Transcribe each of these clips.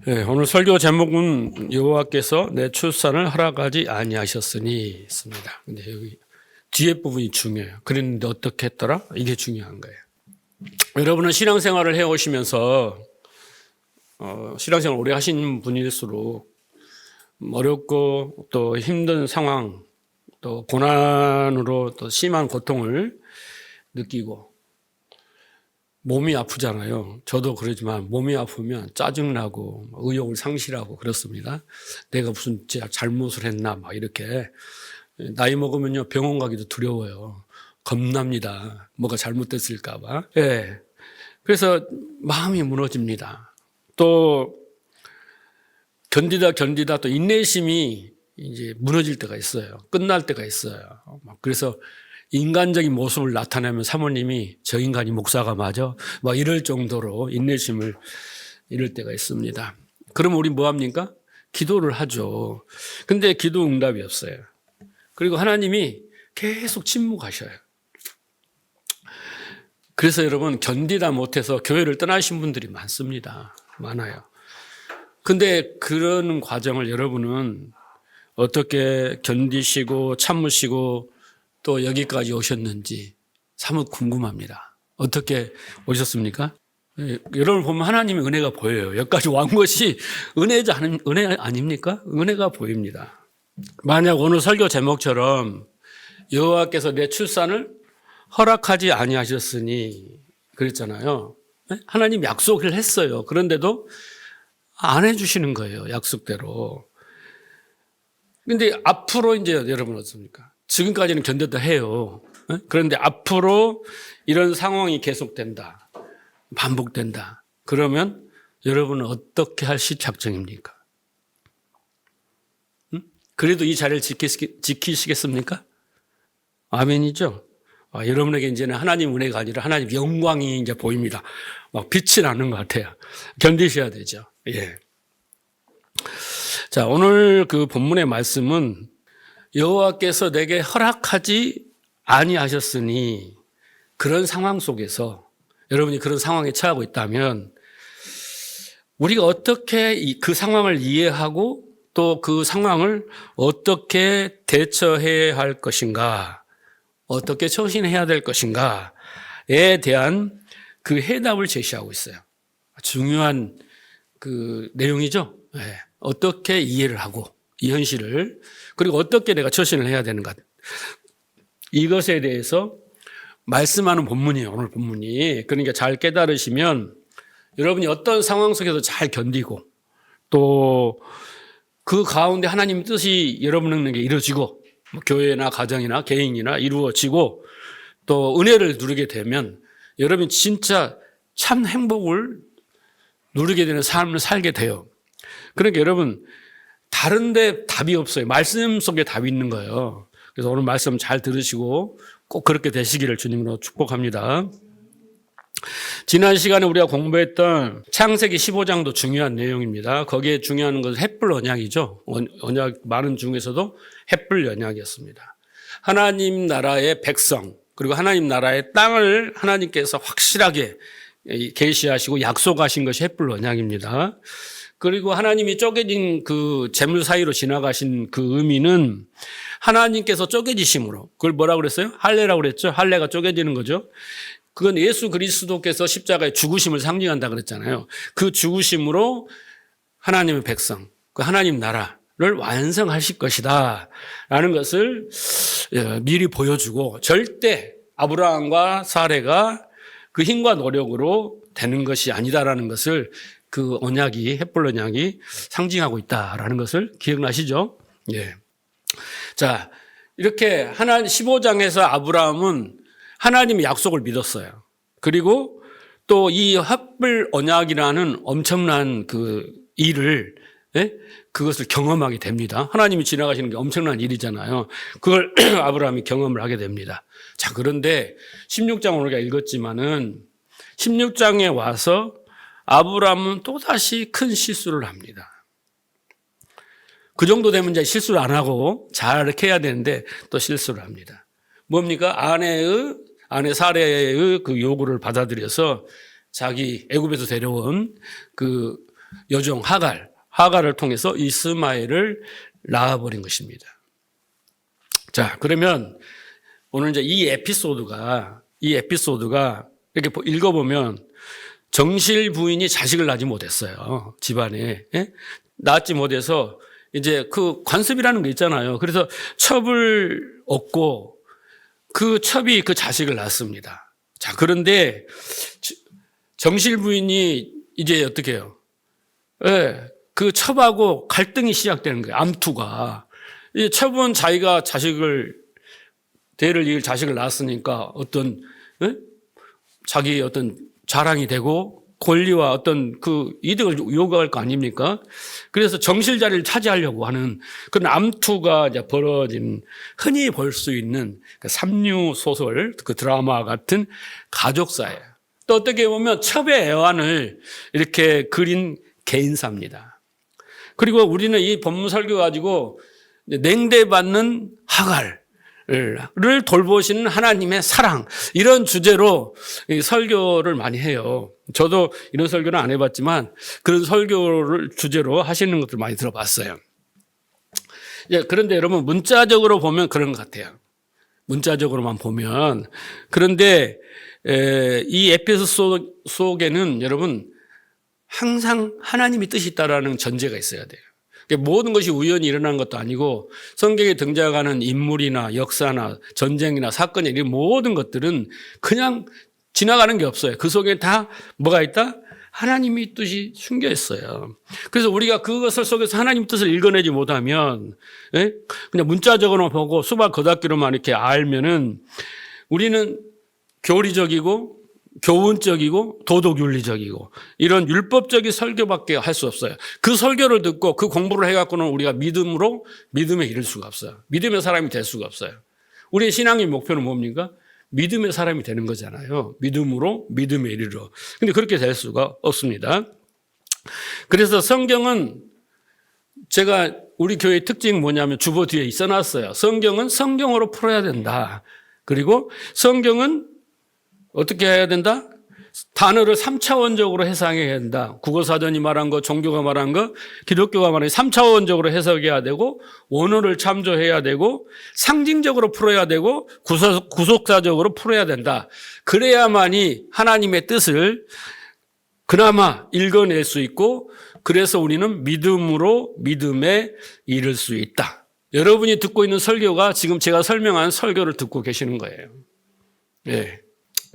네, 오늘 설교 제목은 여호와께서 내 출산을 허락하지 아니하셨으니 있습니다. 근데 여기 뒤에 부분이 중요해요. 그랬는데 어떻게 했더라? 이게 중요한 거예요. 여러분은 신앙생활을 해오시면서 신앙생활 오래 하신 분일수록 어렵고 또 힘든 상황, 또 고난으로 또 심한 고통을 느끼고 몸이 아프잖아요. 저도 그러지만 몸이 아프면 짜증나고 의욕을 상실하고 그렇습니다. 내가 무슨 잘못을 했나 막 이렇게. 나이 먹으면요 병원 가기도 두려워요. 겁납니다. 뭐가 잘못됐을까 봐. 예. 그래서 마음이 무너집니다. 또 견디다 또 인내심이 이제 무너질 때가 있어요. 끝날 때가 있어요. 그래서 인간적인 모습을 나타내면 사모님이 저 인간이 목사가 맞아? 막 이럴 정도로 인내심을 잃을 때가 있습니다. 그러면 우리 뭐 합니까? 기도를 하죠. 근데 기도 응답이 없어요. 그리고 하나님이 계속 침묵하셔요. 그래서 여러분 견디다 못해서 교회를 떠나신 분들이 많습니다. 많아요. 근데 그런 과정을 여러분은 어떻게 견디시고 참으시고 또 여기까지 오셨는지 사뭇 궁금합니다. 어떻게 오셨습니까? 여러분 보면 하나님의 은혜가 보여요. 여기까지 온 것이 은혜 아닙니까? 은혜가 보입니다. 만약 오늘 설교 제목처럼 여호와께서 내 출산을 허락하지 아니하셨으니 그랬잖아요. 하나님 약속을 했어요. 그런데도 안 해주시는 거예요. 약속대로. 근데 앞으로 이제 여러분 어떻습니까? 지금까지는 견뎠다 해요. 그런데 앞으로 이런 상황이 계속된다. 반복된다. 그러면 여러분은 어떻게 할 시작정입니까? 그래도 이 자리를 지키시겠습니까? 아멘이죠? 여러분에게 이제는 하나님 은혜가 아니라 하나님 영광이 이제 보입니다. 막 빛이 나는 것 같아요. 견디셔야 되죠. 예. 자, 오늘 그 본문의 말씀은 여호와께서 내게 허락하지 아니하셨으니 그런 상황 속에서 여러분이 그런 상황에 처하고 있다면 우리가 어떻게 그 상황을 이해하고 또 그 상황을 어떻게 대처해야 할 것인가, 어떻게 처신해야 될 것인가에 대한 그 해답을 제시하고 있어요. 중요한 그 내용이죠. 네. 어떻게 이해를 하고 이 현실을 그리고 어떻게 내가 처신을 해야 되는가 이것에 대해서 말씀하는 본문이에요. 오늘 본문이. 그러니까 잘 깨달으시면 여러분이 어떤 상황 속에서 잘 견디고 또 그 가운데 하나님 뜻이 여러분에게 이루어지고 뭐 교회나 가정이나 개인이나 이루어지고 또 은혜를 누리게 되면 여러분이 진짜 참 행복을 누리게 되는 삶을 살게 돼요. 그러니까 여러분 다른 데 답이 없어요. 말씀 속에 답이 있는 거예요. 그래서 오늘 말씀 잘 들으시고 꼭 그렇게 되시기를 주님으로 축복합니다. 지난 시간에 우리가 공부했던 창세기 15장도 중요한 내용입니다. 거기에 중요한 것은 햇불 언약이죠. 언약 많은 중에서도 햇불 언약이었습니다. 하나님 나라의 백성 그리고 하나님 나라의 땅을 하나님께서 확실하게 계시하시고 약속하신 것이 햇불 언약입니다. 그리고 하나님이 쪼개진 그 재물 사이로 지나가신 그 의미는 하나님께서 쪼개지심으로 그걸 뭐라고 그랬어요? 할례라고 그랬죠. 할례가 쪼개지는 거죠. 그건 예수 그리스도께서 십자가의 죽으심을 상징한다 그랬잖아요. 그 죽으심으로 하나님의 백성, 그 하나님 나라를 완성하실 것이다 라는 것을 미리 보여주고 절대 아브라함과 사레가 그 힘과 노력으로 되는 것이 아니다라는 것을 그 언약이 햇불 언약이 상징하고 있다라는 것을 기억나시죠? 예. 자, 이렇게 15장에서 아브라함은 하나님의 약속을 믿었어요. 그리고 또 이 햇불 언약이라는 엄청난 그 일을 그것을 경험하게 됩니다. 하나님이 지나가시는 게 엄청난 일이잖아요. 그걸 아브라함이 경험을 하게 됩니다. 자, 그런데 16장 우리가 읽었지만은 16장에 와서 아브라함은 또다시 큰 실수를 합니다. 그 정도 되면 이제 실수를 안 하고 잘 이렇게 해야 되는데 또 실수를 합니다. 뭡니까? 아내 사레의 그 요구를 받아들여서 자기 애굽에서 데려온 그 여종 하갈을 통해서 이스마엘을 낳아버린 것입니다. 자, 그러면 오늘 이제 이 에피소드가 이렇게 읽어보면 정실 부인이 자식을 낳지 못했어요. 집안에. 예? 낳지 못해서 이제 그 관습이라는 게 있잖아요. 그래서 첩을 얻고 그 첩이 그 자식을 낳습니다. 자, 그런데 정실 부인이 이제 어떻게 해요? 예, 그 첩하고 갈등이 시작되는 거예요. 암투가. 이 첩은 자기가 대를 이을 자식을 낳았으니까 어떤, 예? 자기 어떤 자랑이 되고 권리와 어떤 그 이득을 요구할 거 아닙니까? 그래서 정실 자리를 차지하려고 하는 그런 암투가 이제 벌어진 흔히 볼 수 있는 그 삼류 소설, 그 드라마 같은 가족사예요. 또 어떻게 보면 첩의 애환을 이렇게 그린 개인사입니다. 그리고 우리는 이 본문 설교 가지고 냉대받는 하갈을 돌보시는 하나님의 사랑, 이런 주제로 설교를 많이 해요. 저도 이런 설교는 안 해봤지만 그런 설교를 주제로 하시는 것들 많이 들어봤어요. 그런데 여러분 문자적으로 보면 그런 것 같아요. 문자적으로만 보면. 그런데 이 에피소드 속에는 여러분 항상 하나님의 뜻이 있다라는 전제가 있어야 돼요. 모든 것이 우연히 일어난 것도 아니고 성경에 등장하는 인물이나 역사나 전쟁이나 사건이 이런 모든 것들은 그냥 지나가는 게 없어요. 그 속에 다 뭐가 있다? 하나님의 뜻이 숨겨 있어요. 그래서 우리가 그것을 속에서 하나님 뜻을 읽어내지 못하면 그냥 문자적으로만 보고 수박 겉핥기로만 이렇게 알면은 우리는 교리적이고 교훈적이고 도덕윤리적이고 이런 율법적인 설교밖에 할 수 없어요. 그 설교를 듣고 그 공부를 해갖고는 우리가 믿음에 이를 수가 없어요. 믿음의 사람이 될 수가 없어요. 우리의 신앙의 목표는 뭡니까? 믿음의 사람이 되는 거잖아요. 믿음으로 믿음에 이르러. 근데 그렇게 될 수가 없습니다. 그래서 성경은 제가 우리 교회의 특징이 뭐냐면 주보 뒤에 써놨어요. 성경은 성경으로 풀어야 된다. 그리고 성경은 어떻게 해야 된다? 단어를 3차원적으로 해석해야 된다. 국어사전이 말한 거, 종교가 말한 거, 기독교가 말한 거 3차원적으로 해석해야 되고 원어를 참조해야 되고 상징적으로 풀어야 되고 구속사적으로 풀어야 된다. 그래야만이 하나님의 뜻을 그나마 읽어낼 수 있고 그래서 우리는 믿음으로 믿음에 이를 수 있다. 여러분이 듣고 있는 설교가 지금 제가 설명한 설교를 듣고 계시는 거예요. 예.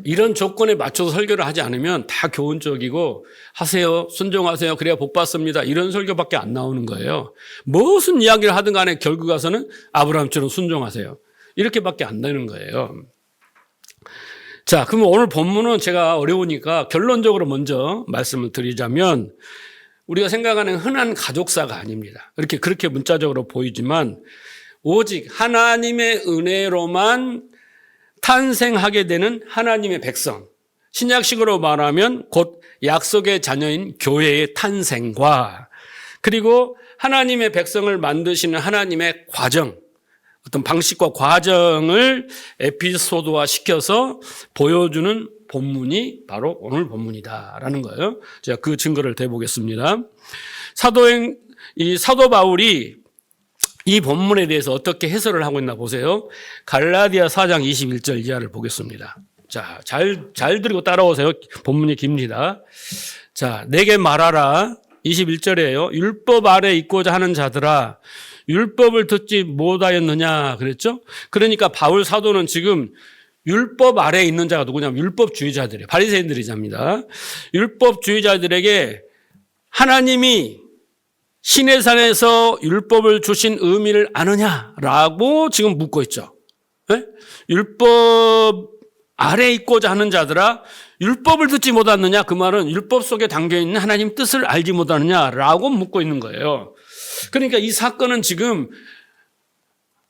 이런 조건에 맞춰서 설교를 하지 않으면 다 교훈적이고 하세요, 순종하세요, 그래야 복 받습니다. 이런 설교밖에 안 나오는 거예요. 무슨 이야기를 하든 간에 결국 가서는 아브라함처럼 순종하세요. 이렇게밖에 안 되는 거예요. 자, 그럼 오늘 본문은 제가 어려우니까 결론적으로 먼저 말씀을 드리자면 우리가 생각하는 흔한 가족사가 아닙니다. 그렇게 문자적으로 보이지만 오직 하나님의 은혜로만 탄생하게 되는 하나님의 백성, 신약식으로 말하면 곧 약속의 자녀인 교회의 탄생과 그리고 하나님의 백성을 만드시는 하나님의 과정, 어떤 방식과 과정을 에피소드화 시켜서 보여주는 본문이 바로 오늘 본문이다라는 거예요. 제가 그 증거를 대보겠습니다. 사도 바울이 이 본문에 대해서 어떻게 해설을 하고 있나 보세요. 갈라디아 4장 21절 이하를 보겠습니다. 자, 잘 들고 따라오세요. 본문이 깁니다. 자, 내게 말하라. 21절이에요. 율법 아래 있고자 하는 자들아, 율법을 듣지 못하였느냐 그랬죠? 그러니까 바울 사도는 지금 율법 아래에 있는 자가 누구냐면 율법주의자들이에요. 바리새인들이랍니다. 율법주의자들에게 하나님이 시내산에서 율법을 주신 의미를 아느냐라고 지금 묻고 있죠. 네? 율법 아래에 있고자 하는 자들아 율법을 듣지 못하느냐, 그 말은 율법 속에 담겨있는 하나님 뜻을 알지 못하느냐라고 묻고 있는 거예요. 그러니까 이 사건은 지금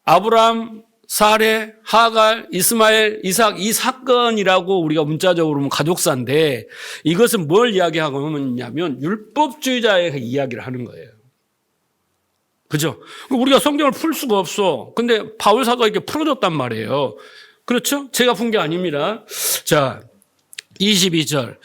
아브라함, 사레, 하갈, 이스마엘, 이삭 이 사건이라고 우리가 문자적으로 보면 가족사인데 이것은 뭘 이야기하고 있냐면 율법주의자의 이야기를 하는 거예요. 그죠? 우리가 성경을 풀 수가 없어. 근데 바울 사도가 이렇게 풀어줬단 말이에요. 그렇죠? 제가 푼 게 아닙니다. 자, 22절.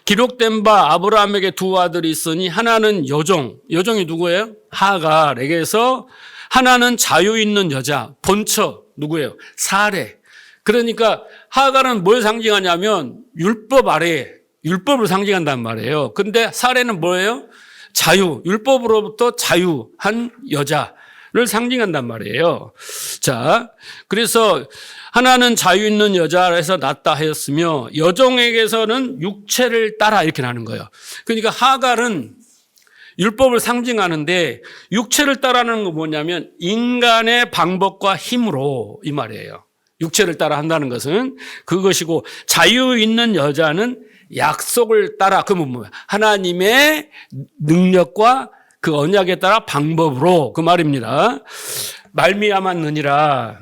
기록된 바 아브라함에게 두 아들이 있으니 하나는 여종이 누구예요? 하갈에게서, 하나는 자유 있는 여자, 본처, 누구예요? 사레. 그러니까 하갈은 뭘 상징하냐면 율법 아래, 율법을 상징한단 말이에요. 근데 사레는 뭐예요? 자유, 율법으로부터 자유한 여자를 상징한단 말이에요. 자, 그래서 하나는 자유 있는 여자에서 낳았다 하였으며 여종에게서는 육체를 따라 이렇게 나는 거예요. 그러니까 하갈은 율법을 상징하는데 육체를 따라하는 건 뭐냐면 인간의 방법과 힘으로 이 말이에요. 육체를 따라 한다는 것은 그것이고, 자유 있는 여자는 약속을 따라, 그러면 뭐야? 하나님의 능력과 그 언약에 따라 방법으로, 그 말입니다. 말미암았느니라.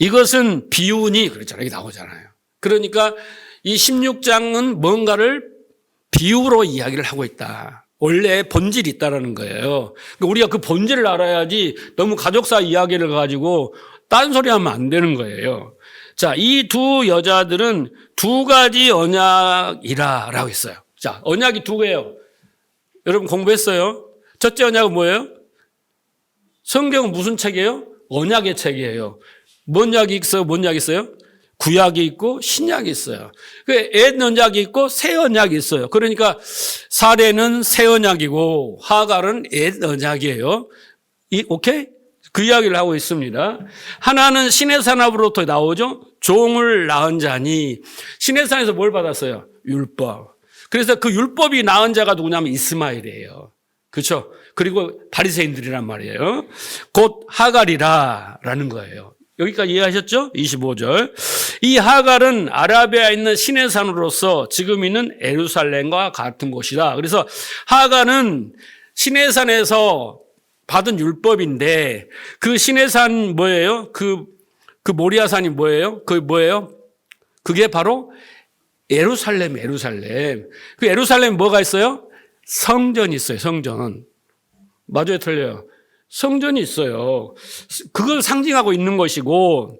이것은 비유니 그랬잖아요. 이게 나오잖아요. 그러니까 이 16장은 뭔가를 비유로 이야기를 하고 있다. 원래 본질이 있다라는 거예요. 그러니까 우리가 그 본질을 알아야지 너무 가족사 이야기를 가지고 딴소리 하면 안 되는 거예요. 자, 이 두 여자들은 두 가지 언약이라고 했어요. 자, 언약이 두 개예요. 여러분 공부했어요? 첫째 언약은 뭐예요? 성경은 무슨 책이에요? 언약의 책이에요. 뭔 약이 있어요? 뭔 약이 있어요? 구약이 있고 신약이 있어요. 옛 언약이 있고 새 언약이 있어요. 그러니까 사레는 새 언약이고 하갈은 옛 언약이에요. 오케이? 그 이야기를 하고 있습니다. 하나는 시내산업으로부터 나오죠. 종을 낳은 자니, 시내산에서 뭘 받았어요? 율법. 그래서 그 율법이 낳은 자가 누구냐면 이스마엘이에요. 그렇죠? 그리고 바리새인들이란 말이에요. 곧 하갈이라라는 거예요. 여기까지 이해하셨죠? 25절. 이 하갈은 아라비아에 있는 시내산으로서 지금 있는 예루살렘과 같은 곳이다. 그래서 하갈은 시내산에서 받은 율법인데, 그 시내산 뭐예요? 그 모리아산이 뭐예요? 그게 바로 예루살렘. 그 예루살렘 뭐가 있어요? 성전이 있어요. 성전. 맞아요, 틀려요? 성전이 있어요. 그걸 상징하고 있는 것이고,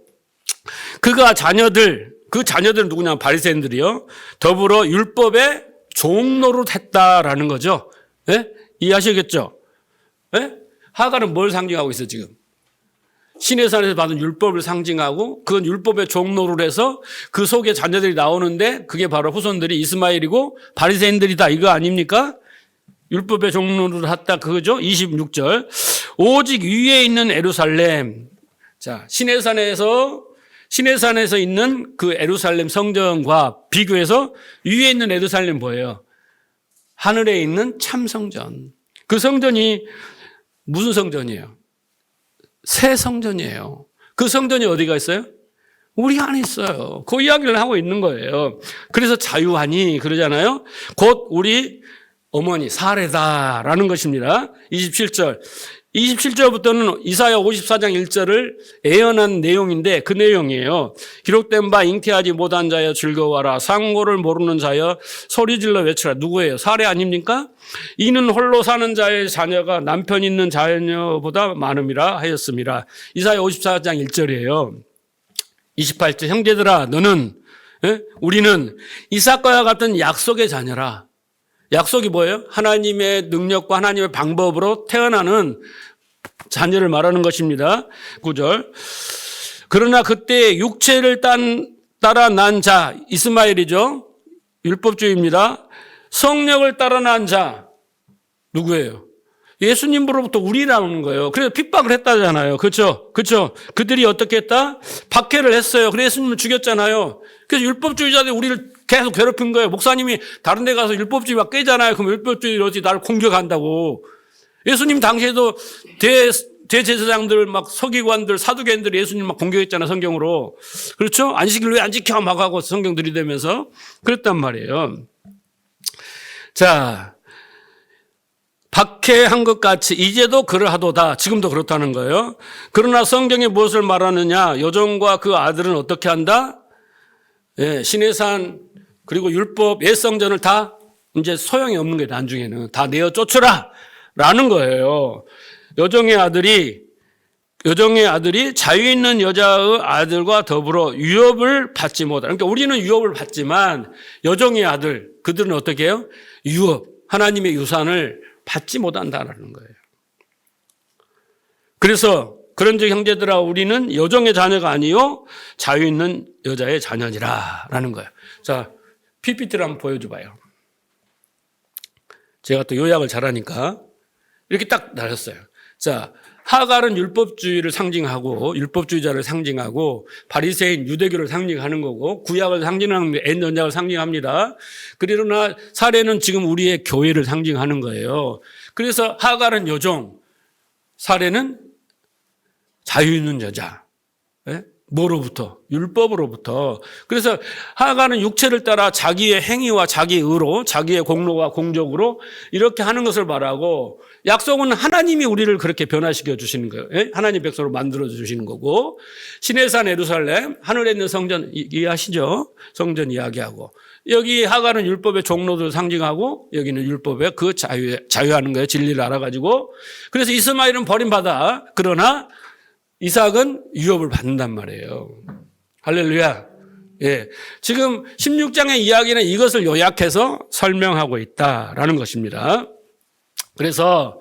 그 자녀들은 누구냐? 바리새인들이요. 더불어 율법의 종노릇 했다라는 거죠. 예? 이해하시겠죠? 예? 하갈은 뭘 상징하고 있어요, 지금? 시내산에서 받은 율법을 상징하고, 그건 율법의 종노를 해서 그 속에 자녀들이 나오는데, 그게 바로 후손들이 이스마엘이고 바리새인들이다, 이거 아닙니까? 율법의 종노를 했다, 그거죠? 26절. 오직 위에 있는 예루살렘. 자, 시내산에서 있는 그 예루살렘 성전과 비교해서 위에 있는 예루살렘 뭐예요? 하늘에 있는 참 성전. 그 성전이 무슨 성전이에요? 새 성전이에요. 그 성전이 어디가 있어요? 우리 안에 있어요. 그 이야기를 하고 있는 거예요. 그래서 자유하니 그러잖아요. 곧 우리 어머니 사레다라는 것입니다. 27절부터는 이사야 54장 1절을 예언한 내용인데 그 내용이에요. 기록된 바 잉태하지 못한 자여 즐거워하라. 상고를 모르는 자여 소리질러 외치라. 누구예요? 사레 아닙니까? 이는 홀로 사는 자의 자녀가 남편 있는 자녀보다 많음이라 하였습니다. 이사야 54장 1절이에요. 28절 형제들아 우리는 이삭과 같은 약속의 자녀라. 약속이 뭐예요? 하나님의 능력과 하나님의 방법으로 태어나는 자녀를 말하는 것입니다. 9절. 그러나 그때 육체를 따라 난 자, 이스마엘이죠. 율법주의입니다. 성령을 따라 난 자, 누구예요? 예수님으로부터 우리라는 거예요. 그래서 핍박을 했다잖아요. 그렇죠? 그들이 어떻게 했다? 박해를 했어요. 그래서 예수님을 죽였잖아요. 그래서 율법주의자들이 우리를 계속 괴롭힌 거예요. 목사님이 다른 데 가서 율법주의 막 깨잖아요. 그럼 율법주의를 어찌 나를 공격한다고. 예수님 당시에도 대제사장들 막 서기관들 사두개인들이 예수님 막 공격했잖아요. 성경으로. 그렇죠? 안식일 왜 안 지켜? 막 하고 성경 들이대면서 그랬단 말이에요. 자, 박해한 것 같이 이제도 그러하도다. 지금도 그렇다는 거예요. 그러나 성경이 무엇을 말하느냐? 여종과 그 아들은 어떻게 한다? 예, 시내산 그리고 율법 옛성전을 다 이제 소용이 없는 거예요. 나중에는 다 내어 쫓으라 라는 거예요. 여종의 아들이 여종의 아들이 자유 있는 여자의 아들과 더불어 유업을 받지 못하는. 그러니까 우리는 유업을 받지만 여종의 아들, 그들은 어떻게 해요? 유업, 하나님의 유산을 받지 못한다는 거예요. 그래서 그런즉 형제들아 우리는 여종의 자녀가 아니요 자유 있는 여자의 자녀니라라는 거예요. 자, PPT를 한번 보여줘 봐요. 제가 또 요약을 잘하니까 이렇게 딱 나눴어요. 자, 하갈은 율법주의를 상징하고 율법주의자를 상징하고 바리새인 유대교를 상징하는 거고 구약을 상징하는 옛언약을 상징합니다. 그러나 사례는 지금 우리의 교회를 상징하는 거예요. 그래서 하갈은 여종, 사례는 자유 있는 여자. 네? 뭐로부터? 율법으로부터. 그래서 하갈은 육체를 따라 자기의 행위와 자기의 의로, 자기의 공로와 공적으로 이렇게 하는 것을 말하고, 약속은 하나님이 우리를 그렇게 변화시켜 주시는 거예요. 예? 하나님 백성으로 만들어 주시는 거고, 신의 산 예루살렘, 하늘에 있는 성전 이해하시죠? 성전 이야기하고, 여기 하갈은 율법의 종로를 상징하고, 여기는 율법의 그 자유하는 거예요. 진리를 알아가지고. 그래서 이스마엘은 버림받아. 그러나 이삭은 유업을 받는단 말이에요. 할렐루야. 예. 지금 16장의 이야기는 이것을 요약해서 설명하고 있다라는 것입니다. 그래서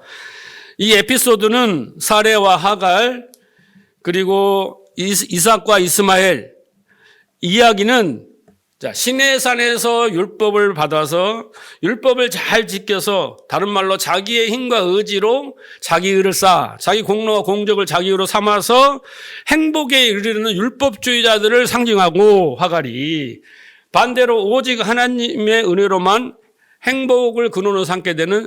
이 에피소드는 사레와 하갈 그리고 이삭과 이스마엘 이야기는 자, 시내산에서 율법을 받아서 율법을 잘 지켜서 다른 말로 자기의 힘과 의지로 자기 의를 쌓아 자기 공로와 공적을 자기 의로 삼아서 행복에 이르는 율법주의자들을 상징하고 하갈이 반대로 오직 하나님의 은혜로만 행복을 근원으로 삼게 되는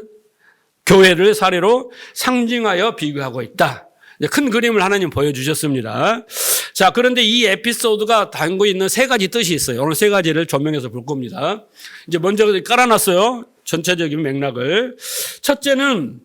교회를 사례로 상징하여 비교하고 있다. 큰 그림을 하나님 보여주셨습니다. 자, 그런데 이 에피소드가 담고 있는 세 가지 뜻이 있어요. 오늘 세 가지를 조명해서 볼 겁니다. 이제 먼저 깔아놨어요. 전체적인 맥락을. 첫째는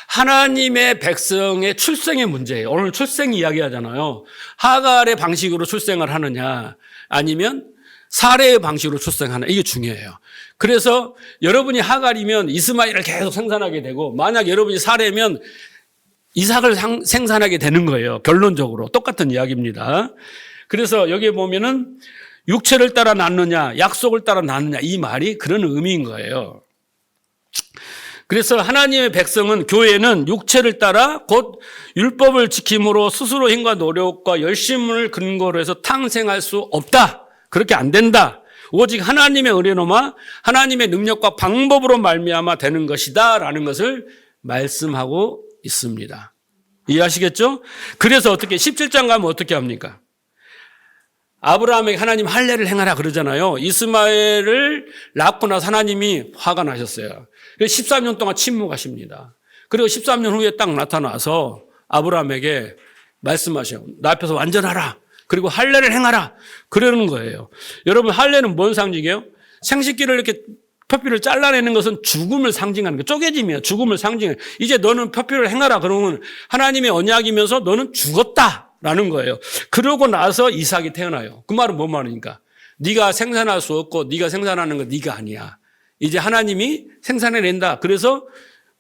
하나님의 백성의 출생의 문제예요. 오늘 출생 이야기 하잖아요. 하갈의 방식으로 출생을 하느냐 아니면 사례의 방식으로 출생하느냐 이게 중요해요. 그래서 여러분이 하갈이면 이스마엘을 계속 생산하게 되고 만약 여러분이 사례면 이삭을 생산하게 되는 거예요. 결론적으로 똑같은 이야기입니다. 그래서 여기에 보면은 육체를 따라 낳느냐 약속을 따라 낳느냐 이 말이 그런 의미인 거예요. 그래서 하나님의 백성은 교회는 육체를 따라 곧 율법을 지킴으로 스스로 힘과 노력과 열심을 근거로 해서 탕생할 수 없다. 그렇게 안 된다. 오직 하나님의 은혜로만 하나님의 능력과 방법으로 말미암아 되는 것이다 라는 것을 말씀하고 있습니다. 이해하시겠죠? 그래서 어떻게 17장 가면 어떻게 합니까? 아브라함에게 하나님 할례를 행하라 그러잖아요. 이스마엘을 낳고 나서 하나님이 화가 나셨어요. 그래서 13년 동안 침묵하십니다. 그리고 13년 후에 딱 나타나서 아브라함에게 말씀하셔요. 나 앞에서 완전하라. 그리고 할례를 행하라. 그러는 거예요. 여러분 할례는 뭔 상징이에요? 생식기를 이렇게 표피를 잘라내는 것은 죽음을 상징하는 거예요. 쪼개짐이에요. 죽음을 상징해요. 이제 너는 표피를 행하라. 그러면 하나님의 언약이면서 너는 죽었다라는 거예요. 그러고 나서 이삭이 태어나요. 그 말은 뭔 말입니까? 네가 생산할 수 없고 네가 생산하는 건 네가 아니야. 이제 하나님이 생산해낸다. 그래서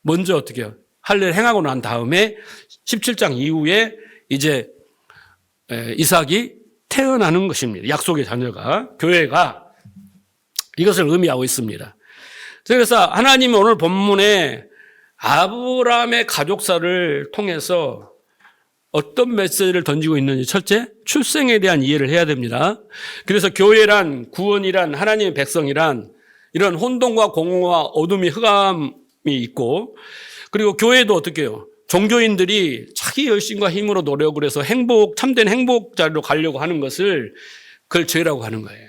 먼저 어떻게 해요? 할례를 행하고 난 다음에 17장 이후에 이제 이삭이 태어나는 것입니다. 약속의 자녀가, 교회가 이것을 의미하고 있습니다. 그래서 하나님은 오늘 본문에 아브라함의 가족사를 통해서 어떤 메시지를 던지고 있는지 첫째, 출생에 대한 이해를 해야 됩니다. 그래서 교회란, 구원이란, 하나님의 백성이란 이런 혼돈과 공허와 어둠이 흑암이 있고 그리고 교회도 어떻게 해요? 종교인들이 자기 열심과 힘으로 노력을 해서 참된 행복 자리로 가려고 하는 것을 그걸 죄라고 하는 거예요.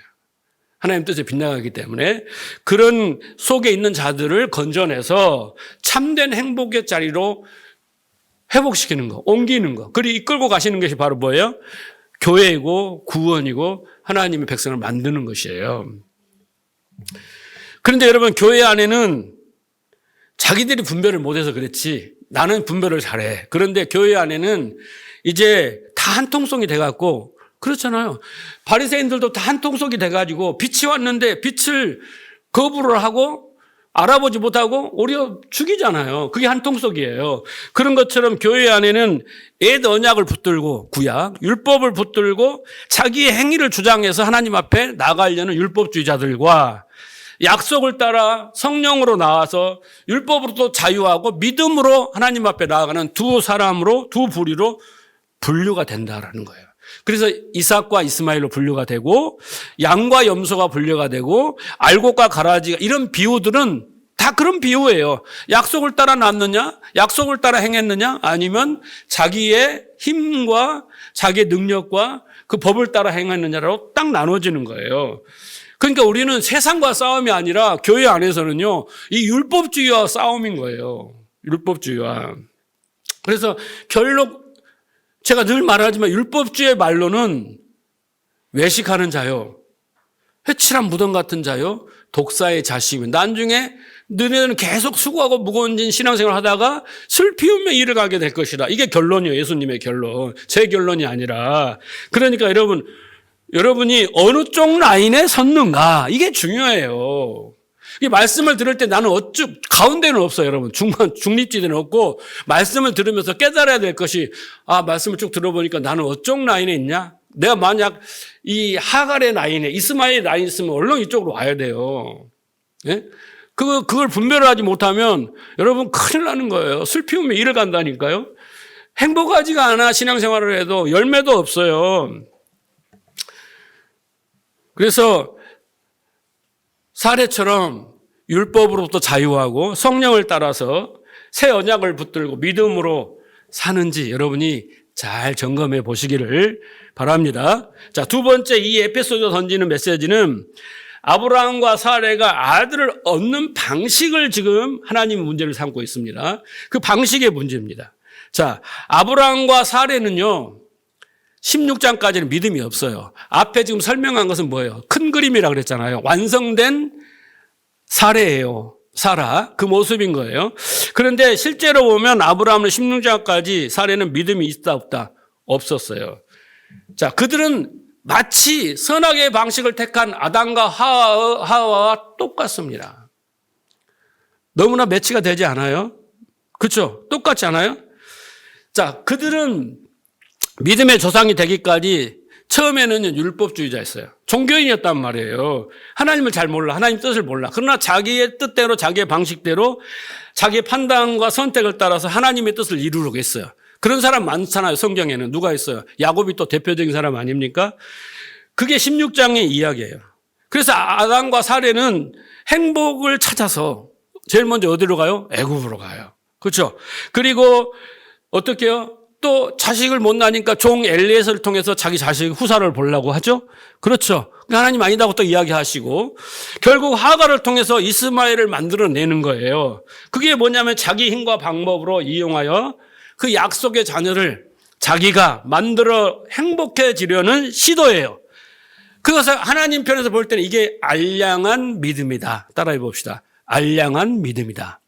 하나님 뜻에 빗나가기 때문에 그런 속에 있는 자들을 건져내서 참된 행복의 자리로 회복시키는 거, 옮기는 거, 그리고 이끌고 가시는 것이 바로 뭐예요? 교회이고 구원이고 하나님의 백성을 만드는 것이에요. 그런데 여러분 교회 안에는 자기들이 분별을 못해서 그렇지 나는 분별을 잘해. 그런데 교회 안에는 이제 다 한 통속이 돼갖고 그렇잖아요. 바리새인들도 다 한 통속이 돼가지고 빛이 왔는데 빛을 거부를 하고 알아보지 못하고 오히려 죽이잖아요. 그게 한통속이에요. 그런 것처럼 교회 안에는 옛 언약을 붙들고 구약, 율법을 붙들고 자기의 행위를 주장해서 하나님 앞에 나가려는 율법주의자들과 약속을 따라 성령으로 나와서 율법으로도 자유하고 믿음으로 하나님 앞에 나아가는 두 사람으로, 두 부류로 분류가 된다라는 거예요. 그래서 이삭과 이스마엘로 분류가 되고 양과 염소가 분류가 되고 알곡과 가라지가, 이런 비유들은 다 그런 비유예요. 약속을 따라 났느냐, 약속을 따라 행했느냐, 아니면 자기의 힘과 자기의 능력과 그 법을 따라 행했느냐로 딱 나눠지는 거예요. 그러니까 우리는 세상과 싸움이 아니라 교회 안에서는요, 이 율법주의와 싸움인 거예요. 율법주의와. 그래서 결국 제가 늘 말하지만 율법주의 말로는 외식하는 자요, 회칠한 무덤 같은 자요, 독사의 자식이면 나중에 너네들은 계속 수고하고 무거운 신앙생활을 하다가 술 피우며 일을 가게 될 것이다. 이게 결론이에요. 예수님의 결론. 제 결론이 아니라. 그러니까 여러분이 어느 쪽 라인에 섰는가, 이게 중요해요. 이 말씀을 들을 때 나는 가운데는 없어요, 여러분. 중립지대는 없고, 말씀을 들으면서 깨달아야 될 것이, 말씀을 쭉 들어보니까 나는 어쪽 라인에 있냐? 내가 만약 이 하갈의 라인에, 이스마엘의 라인에 있으면 얼른 이쪽으로 와야 돼요. 예? 그걸 분별하지 못하면 여러분 큰일 나는 거예요. 술 피우면 일을 간다니까요. 행복하지가 않아, 신앙생활을 해도. 열매도 없어요. 그래서 사례처럼 율법으로부터 자유하고 성령을 따라서 새 언약을 붙들고 믿음으로 사는지 여러분이 잘 점검해 보시기를 바랍니다. 자, 두 번째, 이 에베소서 던지는 메시지는 아브라함과 사레가 아들을 얻는 방식을 지금 하나님 문제를 삼고 있습니다. 그 방식의 문제입니다. 자, 아브라함과 사레는요, 16장까지는 믿음이 없어요. 앞에 지금 설명한 것은 뭐예요? 큰 그림이라고 그랬잖아요. 완성된 사례예요. 사라. 그 모습인 거예요. 그런데 실제로 보면 아브라함은 16장까지, 사례는 믿음이 있다 없다? 없었어요. 자, 그들은 마치 선악의 방식을 택한 아담과 하와와 똑같습니다. 너무나 매치가 되지 않아요? 그렇죠? 똑같지 않아요? 자, 그들은 믿음의 조상이 되기까지 처음에는 율법주의자였어요. 종교인이었단 말이에요. 하나님을 잘 몰라. 하나님 뜻을 몰라. 그러나 자기의 뜻대로, 자기의 방식대로, 자기의 판단과 선택을 따라서 하나님의 뜻을 이루려고 했어요. 그런 사람 많잖아요. 성경에는. 누가 있어요? 야곱이 또 대표적인 사람 아닙니까? 그게 16장의 이야기예요. 그래서 아담과 사레는 행복을 찾아서 제일 먼저 어디로 가요? 애굽으로 가요. 그렇죠? 그리고 어떻게 해요? 또 자식을 못 낳으니까 종 엘리에서를 통해서 자기 자식 후사를 보려고 하죠? 그렇죠. 하나님 아니다고 또 이야기하시고 결국 하갈을 통해서 이스마엘을 만들어내는 거예요. 그게 뭐냐면 자기 힘과 방법으로 이용하여 그 약속의 자녀를 자기가 만들어 행복해지려는 시도예요. 그것을 하나님 편에서 볼 때는 이게 알량한 믿음이다. 따라해 봅시다. 알량한 믿음이다.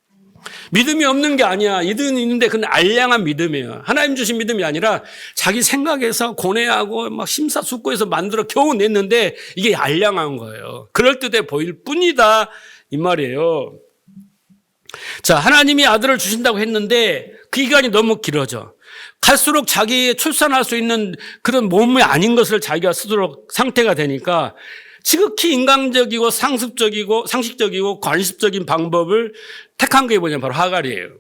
믿음이 없는 게 아니야. 믿음이 있는데 그건 알량한 믿음이에요. 하나님 주신 믿음이 아니라 자기 생각에서 고뇌하고 막 심사숙고해서 만들어 겨우 냈는데 이게 알량한 거예요. 그럴듯해 보일 뿐이다. 이 말이에요. 자, 하나님이 아들을 주신다고 했는데 그 기간이 너무 길어져. 갈수록 자기 출산할 수 있는 그런 몸이 아닌 것을 자기가 스스로 상태가 되니까 지극히 인간적이고 상식적이고 관습적인 방법을 택한 게 뭐냐면 바로 하갈이에요.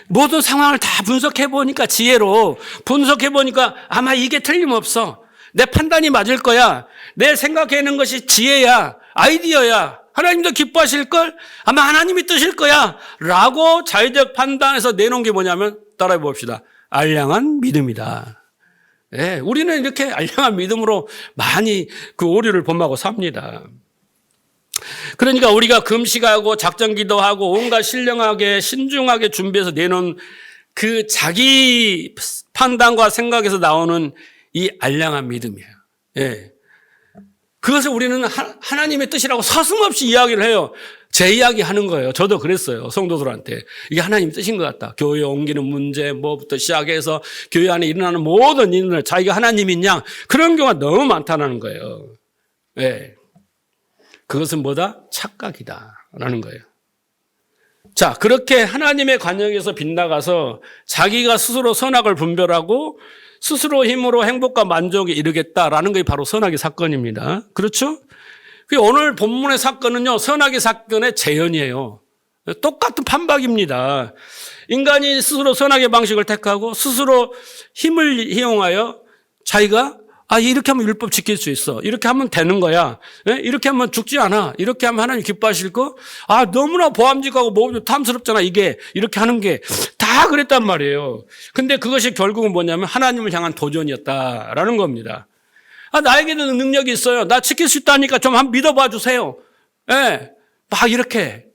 모든 상황을 다 분석해보니까 지혜로 분석해보니까 아마 이게 틀림없어. 내 판단이 맞을 거야. 내 생각해내는 것이 지혜야. 아이디어야. 하나님도 기뻐하실걸? 아마 하나님이 뜨실 거야. 라고 자의적 판단해서 내놓은 게 뭐냐면 따라해 봅시다. 알량한 믿음이다. 네, 우리는 이렇게 알량한 믿음으로 많이 그 오류를 범하고 삽니다. 그러니까 우리가 금식하고 작전기도하고 온갖 신령하게 신중하게 준비해서 내놓은 그 자기 판단과 생각에서 나오는 이 알량한 믿음이에요. 예. 그것을 우리는 하나님의 뜻이라고 서슴없이 이야기를 해요. 제 이야기 하는 거예요. 저도 그랬어요. 성도들한테. 이게 하나님 뜻인 것 같다. 교회 옮기는 문제 뭐부터 시작해서 교회 안에 일어나는 모든 일을 자기가 하나님인 양 그런 경우가 너무 많다는 거예요. 네. 그것은 뭐다? 착각이다라는 거예요. 자, 그렇게 하나님의 관역에서 빗나가서 자기가 스스로 선악을 분별하고 스스로 힘으로 행복과 만족에 이르겠다라는 게 바로 선악의 사건입니다. 그렇죠? 오늘 본문의 사건은요, 선악의 사건의 재현이에요. 똑같은 판박입니다. 인간이 스스로 선악의 방식을 택하고 스스로 힘을 이용하여 자기가 이렇게 하면 율법 지킬 수 있어. 이렇게 하면 되는 거야. 이렇게 하면 죽지 않아. 이렇게 하면 하나님 기뻐하실 거. 너무나 보암직하고 뭐 탐스럽잖아. 이게 이렇게 하는 게 다 그랬단 말이에요. 근데 그것이 결국은 뭐냐면 하나님을 향한 도전이었다라는 겁니다. 나에게도 능력이 있어요. 나 지킬 수 있다니까 좀 한번 믿어봐 주세요. 막 이렇게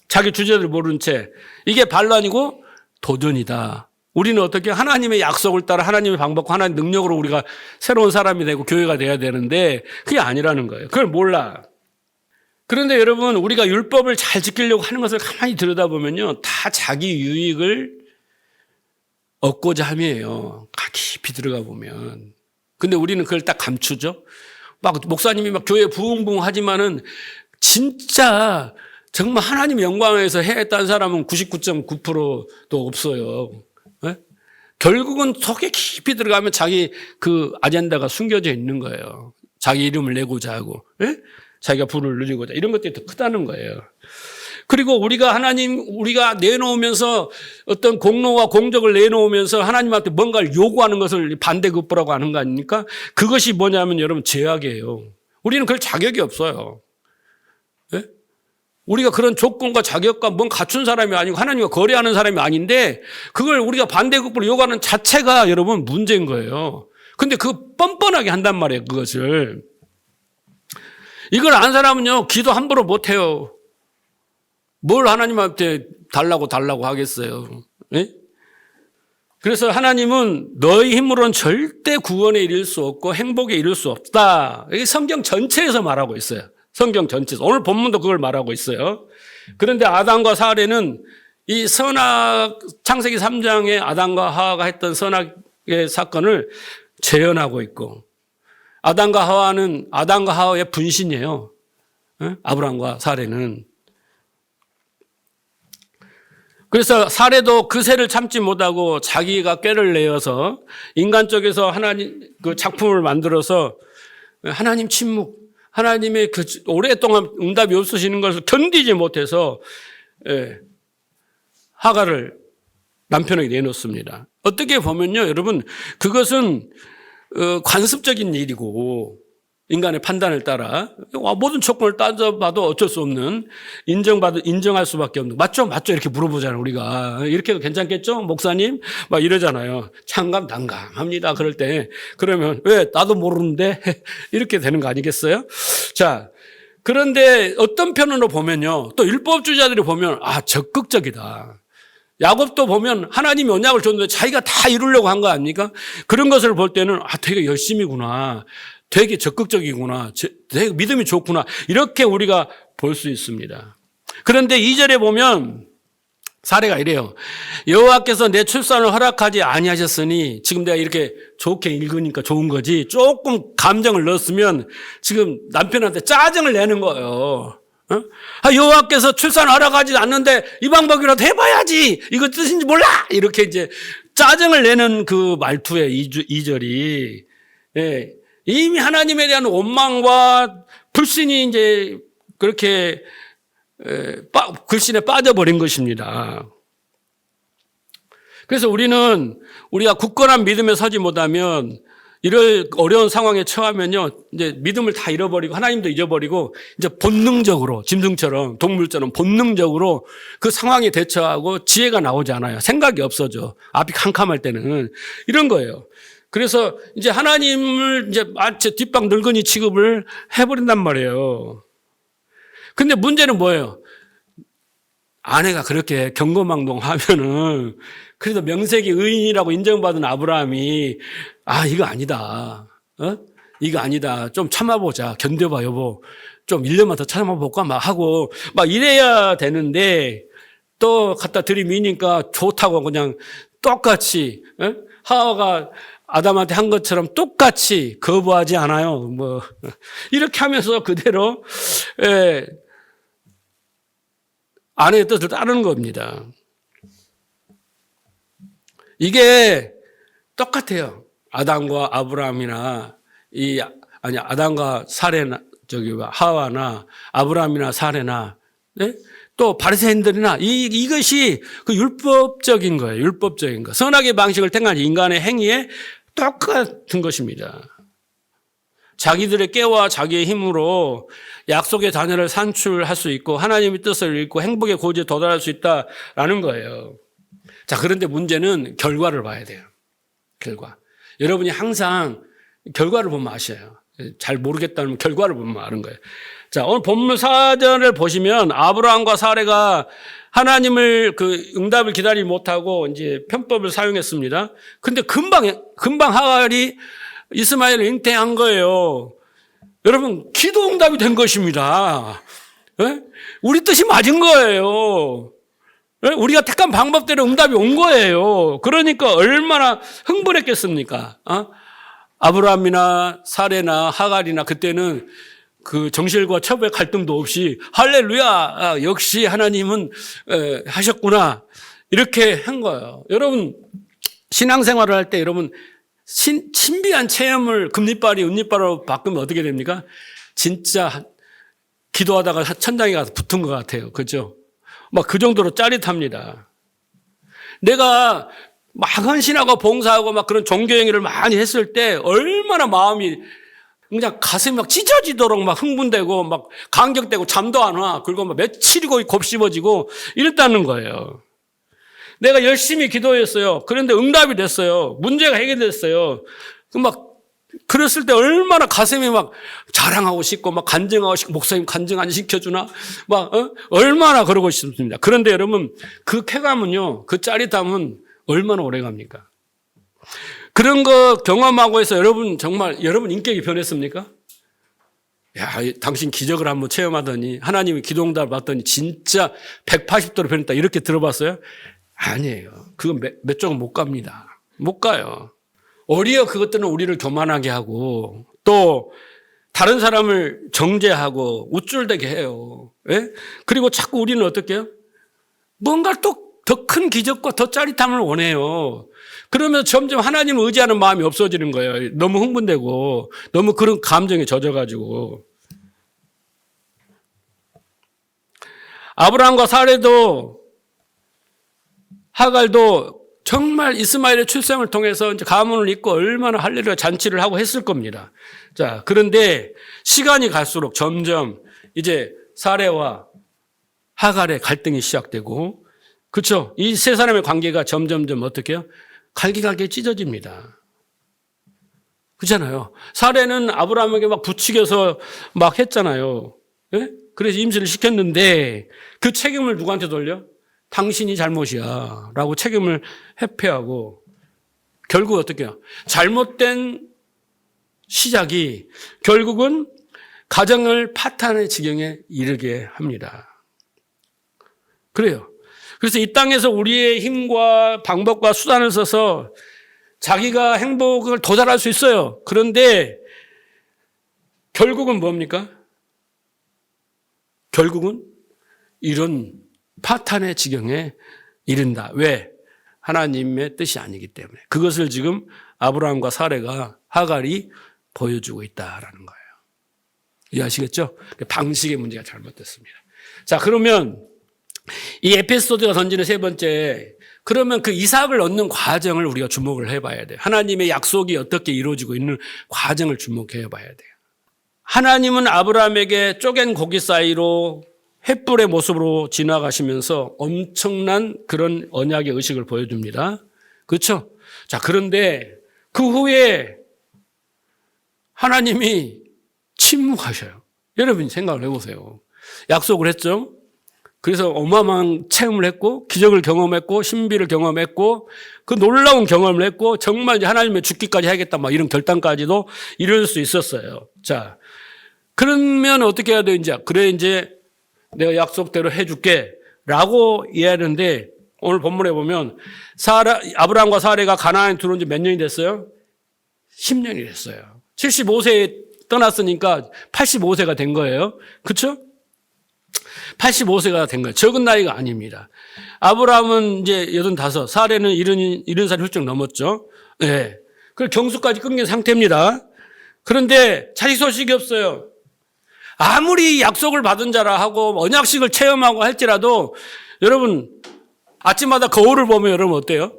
자기 주제를 모른 채 이게 반란이고 도전이다. 우리는 어떻게 하나님의 약속을 따라 하나님의 방법과 하나님의 능력으로 우리가 새로운 사람이 되고 교회가 돼야 되는데 그게 아니라는 거예요. 그걸 몰라. 그런데 여러분, 우리가 율법을 잘 지키려고 하는 것을 가만히 들여다보면요, 다 자기 유익을 얻고자 함이에요. 깊이 들어가 보면. 근데 우리는 그걸 딱 감추죠. 막 목사님이 막 교회 부흥부흥 하지만은 진짜 정말 하나님의 영광을 위해서 해했다는 사람은 99.9%도 없어요. 결국은 속에 깊이 들어가면 자기 그 아젠다가 숨겨져 있는 거예요. 자기 이름을 내고자 하고, 자기가 부를 누리고자, 이런 것들이 더 크다는 거예요. 그리고 우리가 우리가 내놓으면서 어떤 공로와 공적을 내놓으면서 하나님한테 뭔가를 요구하는 것을 반대급부라고 하는 거 아닙니까? 그것이 뭐냐면 여러분, 제약이에요. 우리는 그럴 자격이 없어요. 우리가 그런 조건과 자격과 뭔 갖춘 사람이 아니고 하나님과 거래하는 사람이 아닌데 그걸 우리가 반대급부를 요구하는 자체가 여러분 문제인 거예요. 근데 그 뻔뻔하게 한단 말이에요, 그것을. 이걸 안 사람은요, 기도 함부로 못 해요. 뭘 하나님한테 달라고 하겠어요. 그래서 하나님은 너희 힘으로는 절대 구원에 이를 수 없고 행복에 이를 수 없다. 이게 성경 전체에서 말하고 있어요. 성경 전체에서. 오늘 본문도 그걸 말하고 있어요. 그런데 아담과 사례는 이 선악, 창세기 3장에 아담과 하와가 했던 선악의 사건을 재현하고 있고, 아담과 하와의 분신이에요. 아브라함과 사례는. 그래서 사례도 그 새를 참지 못하고 자기가 꾀를 내어서 인간 쪽에서 하나님 그 작품을 만들어서 하나님 침묵, 하나님의 그 오랫동안 응답이 없으시는 것을 견디지 못해서 하가를 남편에게 내놓습니다. 어떻게 보면요, 여러분, 그것은 관습적인 일이고 인간의 판단을 따라 모든 조건을 따져봐도 어쩔 수 없는 인정할 수밖에 없는, 맞죠? 이렇게 물어보잖아요. 우리가 이렇게 해도 괜찮겠죠? 목사님? 막 이러잖아요. 난감합니다. 그럴 때. 그러면 왜 나도 모르는데 이렇게 되는 거 아니겠어요? 자, 그런데 어떤 편으로 보면요, 또 율법주의자들이 보면 적극적이다. 야곱도 보면 하나님이 언약을 줬는데 자기가 다 이루려고 한 거 아닙니까? 그런 것을 볼 때는 되게 열심이구나, 되게 적극적이구나, 되게 믿음이 좋구나, 이렇게 우리가 볼 수 있습니다. 그런데 2절에 보면 사례가 이래요. 여호와께서 내 출산을 허락하지 아니하셨으니, 지금 내가 이렇게 좋게 읽으니까 좋은 거지, 조금 감정을 넣었으면 지금 남편한테 짜증을 내는 거예요. 여호와께서 출산을 허락하지 않는데 이 방법이라도 해봐야지, 이거 뜻인지 몰라, 이렇게 이제 짜증을 내는 그 말투의 2절이 이미 하나님에 대한 원망과 불신이 이제 그렇게 불신에 빠져버린 것입니다. 그래서 우리가 굳건한 믿음에 서지 못하면, 이런 어려운 상황에 처하면요, 이제 믿음을 다 잃어버리고 하나님도 잊어버리고 이제 본능적으로, 짐승처럼, 동물처럼 본능적으로 그 상황에 대처하고 지혜가 나오지 않아요. 생각이 없어져. 앞이 캄캄할 때는. 이런 거예요. 그래서 이제 하나님을 이제 마치 뒷방 늙은이 취급을 해버린단 말이에요. 근데 문제는 뭐예요? 아내가 그렇게 경거망동하면은 그래도 명색이 의인이라고 인정받은 아브라함이 이거 아니다. 이거 아니다. 좀 참아보자. 견뎌봐, 여보. 좀 1년만 더 참아볼까? 막 하고 막 이래야 되는데, 또 갖다 들이미니까 좋다고 그냥 똑같이, 하와가 아담한테 한 것처럼 똑같이 거부하지 않아요. 이렇게 하면서 그대로, 아내의 뜻을 따르는 겁니다. 이게 똑같아요. 아담과 아브라함이나, 아담과 사레나, 하와나, 아브라함이나 사레나, 네? 또 바리새인들이나 이것이 그 율법적인 거예요. 율법적인 거. 선악의 방식을 택한 인간의 행위에 똑같은 것입니다. 자기들의 깨와 자기의 힘으로 약속의 자녀를 산출할 수 있고 하나님의 뜻을 읽고 행복의 고지에 도달할 수 있다라는 거예요. 자, 그런데 문제는 결과를 봐야 돼요. 결과. 여러분이 항상 결과를 보면 아셔요. 잘 모르겠다면 결과를 보면 아는 거예요. 자, 오늘 본문 4절을 보시면 아브라함과 사레가 하나님을 응답을 기다리지 못하고 이제 편법을 사용했습니다. 근데 금방 하갈이 이스마엘을 잉태한 거예요. 여러분, 기도 응답이 된 것입니다. 네? 우리 뜻이 맞은 거예요. 네? 우리가 택한 방법대로 응답이 온 거예요. 그러니까 얼마나 흥분했겠습니까? 아브라함이나 사레나 하갈이나 그때는 그 정실과 첩의 갈등도 없이 할렐루야, 역시 하나님은 하셨구나, 이렇게 한 거예요. 여러분, 신앙생활을 할 때 여러분 신비한 체험을 금리빨이 은리빨로 바꾸면 어떻게 됩니까? 진짜 기도하다가 천장에 가서 붙은 것 같아요. 그죠? 막 그 정도로 짜릿합니다. 내가 막 헌신하고 봉사하고 막 그런 종교 행위를 많이 했을 때 얼마나 마음이 그냥 가슴이 막 찢어지도록 막 흥분되고 막 감격되고 잠도 안 와. 그리고 막 며칠이고 곱씹어지고 이랬다는 거예요. 내가 열심히 기도했어요. 그런데 응답이 됐어요. 문제가 해결됐어요. 그랬을 때 얼마나 가슴이 막 자랑하고 싶고 막 간증하고 싶고, 목사님 간증 안 시켜주나? 얼마나 그러고 싶습니다. 그런데 여러분, 그 쾌감은요, 그 짜릿함은 얼마나 오래 갑니까? 그런 거 경험하고 해서 여러분 인격이 변했습니까? 야, 당신 기적을 한번 체험하더니 하나님이 기도응답을 받더니 진짜 180도로 변했다, 이렇게 들어봤어요? 아니에요. 그건 몇 쪽은 못 갑니다. 못 가요. 오히려 그것들은 우리를 교만하게 하고 또 다른 사람을 정죄하고 우쭐대게 해요. 예? 그리고 자꾸 우리는 어떻게 해요? 뭔가 또 더 큰 기적과 더 짜릿함을 원해요. 그러면 점점 하나님을 의지하는 마음이 없어지는 거예요. 너무 흥분되고 너무 그런 감정에 젖어가지고. 아브라함과 사레도 하갈도 정말 이스마엘의 출생을 통해서 이제 가문을 잇고 얼마나 할렐루야 잔치를 하고 했을 겁니다. 자, 그런데 시간이 갈수록 점점 이제 사레와 하갈의 갈등이 시작되고, 그렇죠? 이 세 사람의 관계가 점점점 어떻게 해요? 갈기갈기 찢어집니다. 그렇잖아요. 사레는 아브라함에게 막 부추겨서 막 했잖아요. 예? 그래서 임신을 시켰는데 그 책임을 누구한테 돌려? 당신이 잘못이야 라고 책임을 회피하고, 결국 어떻게 해요? 잘못된 시작이 결국은 가정을 파탄의 지경에 이르게 합니다. 그래요. 그래서 이 땅에서 우리의 힘과 방법과 수단을 써서 자기가 행복을 도달할 수 있어요. 그런데 결국은 뭡니까? 결국은 이런 파탄의 지경에 이른다. 왜? 하나님의 뜻이 아니기 때문에. 그것을 지금 아브라함과 사레가, 하갈이 보여주고 있다라는 거예요. 이해하시겠죠? 방식의 문제가 잘못됐습니다. 자, 그러면 이 에피소드가 던지는 세 번째, 그러면 그 이삭을 얻는 과정을 우리가 주목을 해봐야 돼요. 하나님의 약속이 어떻게 이루어지고 있는 과정을 주목해 봐야 돼요. 하나님은 아브라함에게 쪼갠 고기 사이로 횃불의 모습으로 지나가시면서 엄청난 그런 언약의 의식을 보여줍니다. 그렇죠? 자, 그런데 그 후에 하나님이 침묵하셔요. 여러분 생각을 해보세요. 약속을 했죠? 그래서 어마어마한 체험을 했고, 기적을 경험했고, 신비를 경험했고, 그 놀라운 경험을 했고, 정말 이제 하나님의 죽기까지 해야겠다, 막 이런 결단까지도 이룰 수 있었어요. 자, 그러면 어떻게 해야 돼, 이제? 그래, 이제 내가 약속대로 해줄게 라고 이해하는데, 오늘 본문에 보면 아브라함과 사레가 가나안에 들어온 지 몇 년이 됐어요? 10년이 됐어요. 75세에 떠났으니까 85세가 된 거예요. 그렇죠? 85세가 된 거예요. 적은 나이가 아닙니다. 아브라함은 이제 85, 사레는 70살 훌쩍 넘었죠. 네. 그 경수까지 끊긴 상태입니다. 그런데 자식 소식이 없어요. 아무리 약속을 받은 자라 하고 언약식을 체험하고 할지라도 여러분 아침마다 거울을 보면 여러분 어때요?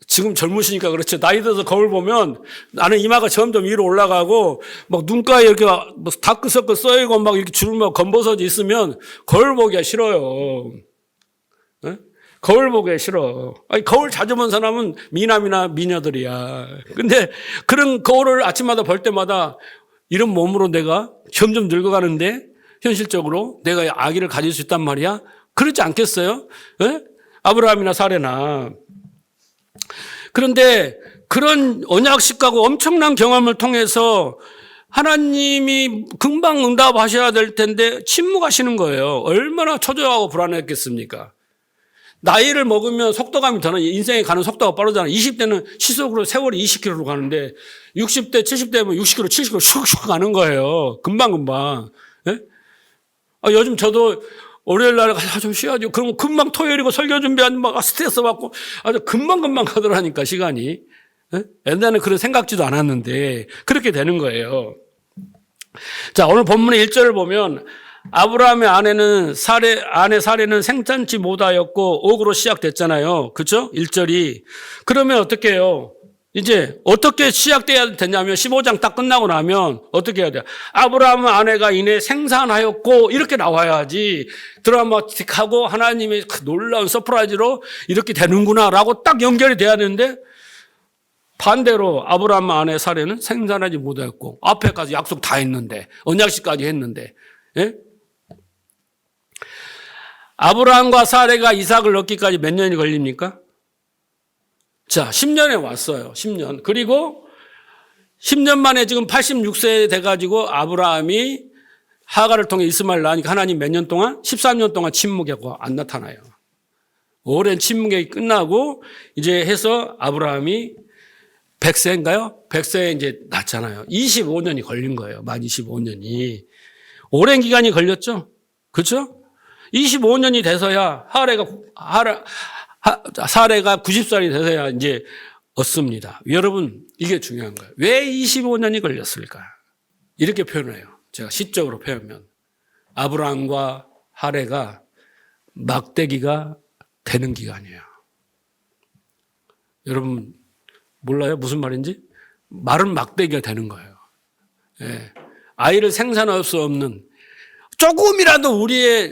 지금 젊으시니까 그렇죠. 나이 들어서 거울 보면 나는 이마가 점점 위로 올라가고 막 눈가에 이렇게 뭐 다크서클 써있고 막 이렇게 주름하고 검버섯이 있으면 거울 보기가 싫어요. 네? 거울 보기가 싫어. 아니, 거울 자주 본 사람은 미남이나 미녀들이야. 근데 그런 거울을 아침마다 볼 때마다 이런 몸으로 내가 점점 늙어가는데 현실적으로 내가 아기를 가질 수 있단 말이야? 그렇지 않겠어요? 네? 아브라함이나 사레나. 그런데 그런 언약식하고 엄청난 경험을 통해서 하나님이 금방 응답하셔야 될 텐데 침묵하시는 거예요. 얼마나 초조하고 불안했겠습니까? 나이를 먹으면 속도감이 더는 인생에 가는 속도가 빠르잖아요. 20대는 시속으로 세월이 20km로 가는데 60대, 70대면 60km, 70km 슉슉 가는 거예요. 금방금방. 예? 요즘 저도 월요일 날 좀 쉬어야죠. 그러면 금방 토요일이고 설교 준비하는 막 스트레스 받고 아주 금방금방 가더라니까 시간이. 예? 옛날에는 그런 생각지도 않았는데 그렇게 되는 거예요. 자, 오늘 본문의 1절을 보면 아브라함의 아내 사레는 생산치 못하였고 옥으로 시작됐잖아요. 그렇죠? 1절이. 그러면 어떻게 해요? 이제 어떻게 시작돼야 되냐면 15장 딱 끝나고 나면 어떻게 해야 돼요? 아브라함의 아내가 이내 생산하였고 이렇게 나와야지 드라마틱하고 하나님의 놀라운 서프라이즈로 이렇게 되는구나라고 딱 연결이 돼야 되는데 반대로 아브라함 아내 사레는 생산하지 못하였고 앞에까지 약속 다 했는데 언약식까지 했는데 예? 아브라함과 사레가 이삭을 얻기까지 몇 년이 걸립니까? 자, 10년에 왔어요. 10년. 그리고 10년 만에 지금 86세 돼가지고 아브라함이 하가를 통해 이스마엘 낳으니까 하나님 몇 년 동안? 13년 동안 침묵하고 안 나타나요. 오랜 침묵이 끝나고 이제 해서 아브라함이 100세인가요? 100세에 이제 낳잖아요. 25년이 걸린 거예요. 만 25년이. 오랜 기간이 걸렸죠? 그렇죠? 25년이 돼서야 사레가 90살이 돼서야 이제 얻습니다. 여러분, 이게 중요한 거예요. 왜 25년이 걸렸을까? 이렇게 표현해요. 제가 시적으로 표현하면. 아브라함과 하레가 막대기가 되는 기간이에요. 여러분, 몰라요? 무슨 말인지? 말은 막대기가 되는 거예요. 예. 아이를 생산할 수 없는, 조금이라도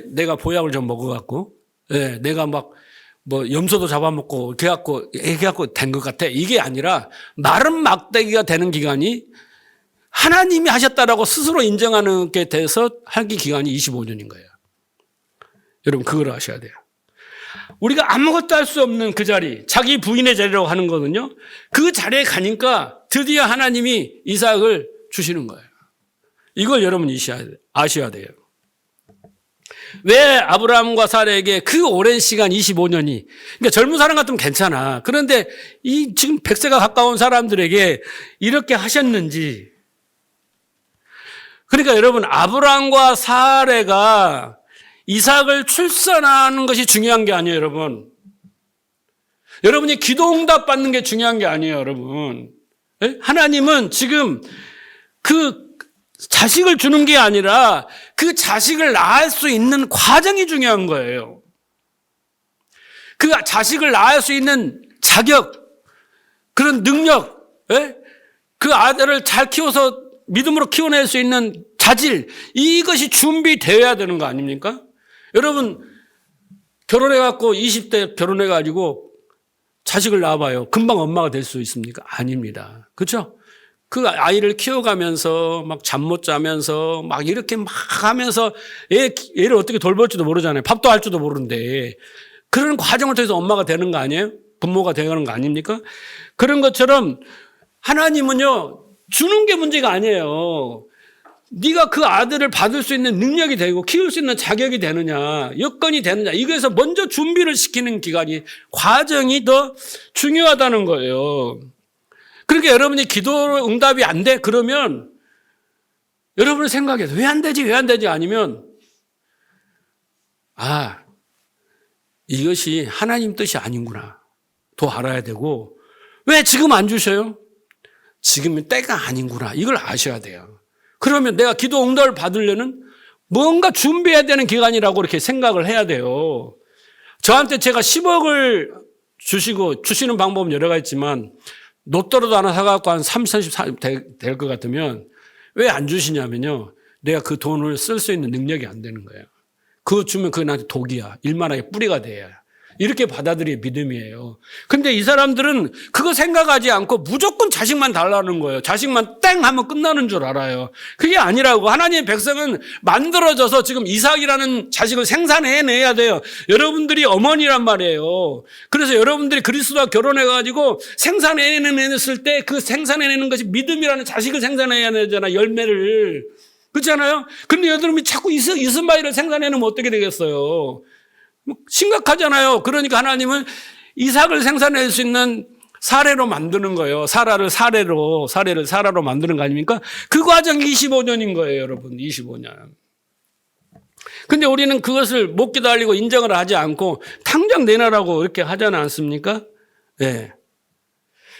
내가 보약을 좀 먹어갖고, 예, 내가 염소도 잡아먹고, 애기갖고 된 것 같아. 이게 아니라, 마른 막대기가 되는 기간이 하나님이 하셨다라고 스스로 인정하는 게 돼서 하기 기간이 25년인 거예요. 여러분, 그걸 아셔야 돼요. 우리가 아무것도 할 수 없는 그 자리, 자기 부인의 자리라고 하는 거거든요. 그 자리에 가니까 드디어 하나님이 이삭을 주시는 거예요. 이걸 여러분 아셔야 돼요. 왜 아브라함과 사레에게 그 오랜 시간 25년이, 그러니까 젊은 사람 같으면 괜찮아. 그런데 이 지금 100세가 가까운 사람들에게 이렇게 하셨는지. 그러니까 여러분, 아브라함과 사레가 이삭을 출산하는 것이 중요한 게 아니에요, 여러분. 여러분이 기도 응답 받는 게 중요한 게 아니에요, 여러분. 하나님은 지금 그 자식을 주는 게 아니라 그 자식을 낳을 수 있는 과정이 중요한 거예요. 그 자식을 낳을 수 있는 자격, 그런 능력, 그 아들을 잘 키워서 믿음으로 키워낼 수 있는 자질, 이것이 준비되어야 되는 거 아닙니까? 여러분, 결혼해갖고 20대 결혼해가지고 자식을 낳아봐요. 금방 엄마가 될 수 있습니까? 아닙니다. 그렇죠? 그 아이를 키워가면서 막 잠 못 자면서 막 이렇게 막 하면서 얘를 어떻게 돌볼지도 모르잖아요. 밥도 할 줄도 모르는데 그런 과정을 통해서 엄마가 되는 거 아니에요? 부모가 되는 거 아닙니까? 그런 것처럼 하나님은요, 주는 게 문제가 아니에요. 네가 그 아들을 받을 수 있는 능력이 되고 키울 수 있는 자격이 되느냐, 여건이 되느냐, 이거에서 먼저 준비를 시키는 기간이, 과정이 더 중요하다는 거예요. 그러니까 여러분이 기도 응답이 안 돼? 그러면 여러분의 생각에서 왜 안 되지? 왜 안 되지? 아니면 이것이 하나님 뜻이 아닌구나. 더 알아야 되고 왜 지금 안 주셔요? 지금은 때가 아닌구나. 이걸 아셔야 돼요. 그러면 내가 기도 응답을 받으려는 뭔가 준비해야 되는 기간이라고 이렇게 생각을 해야 돼요. 저한테 제가 10억을 주시는 방법은 여러 가지 있지만 로또라도 하나 사갖고 한 30, 40 될 것 같으면 왜 안 주시냐면요. 내가 그 돈을 쓸 수 있는 능력이 안 되는 거예요. 그거 주면 그게 나한테 독이야. 일만하게 뿌리가 돼야. 이렇게 받아들이는 믿음이에요. 근데 이 사람들은 그거 생각하지 않고 무조건 자식만 달라는 거예요. 자식만 땡 하면 끝나는 줄 알아요. 그게 아니라고. 하나님의 백성은 만들어져서 지금 이삭이라는 자식을 생산해내야 돼요. 여러분들이 어머니란 말이에요. 그래서 여러분들이 그리스도와 결혼해가지고 생산해냈을 때 그 생산해내는 것이 믿음이라는 자식을 생산해야 되잖아. 열매를. 그렇잖아요? 근데 여러분이 자꾸 이스마엘을 생산해내면 어떻게 되겠어요? 심각하잖아요. 그러니까 하나님은 이삭을 생산할 수 있는 사례로 만드는 거예요. 사라를 사라로 만드는 거 아닙니까? 그 과정이 25년인 거예요, 여러분. 25년. 근데 우리는 그것을 못 기다리고 인정을 하지 않고 당장 내놔라고 이렇게 하지 않습니까? 네.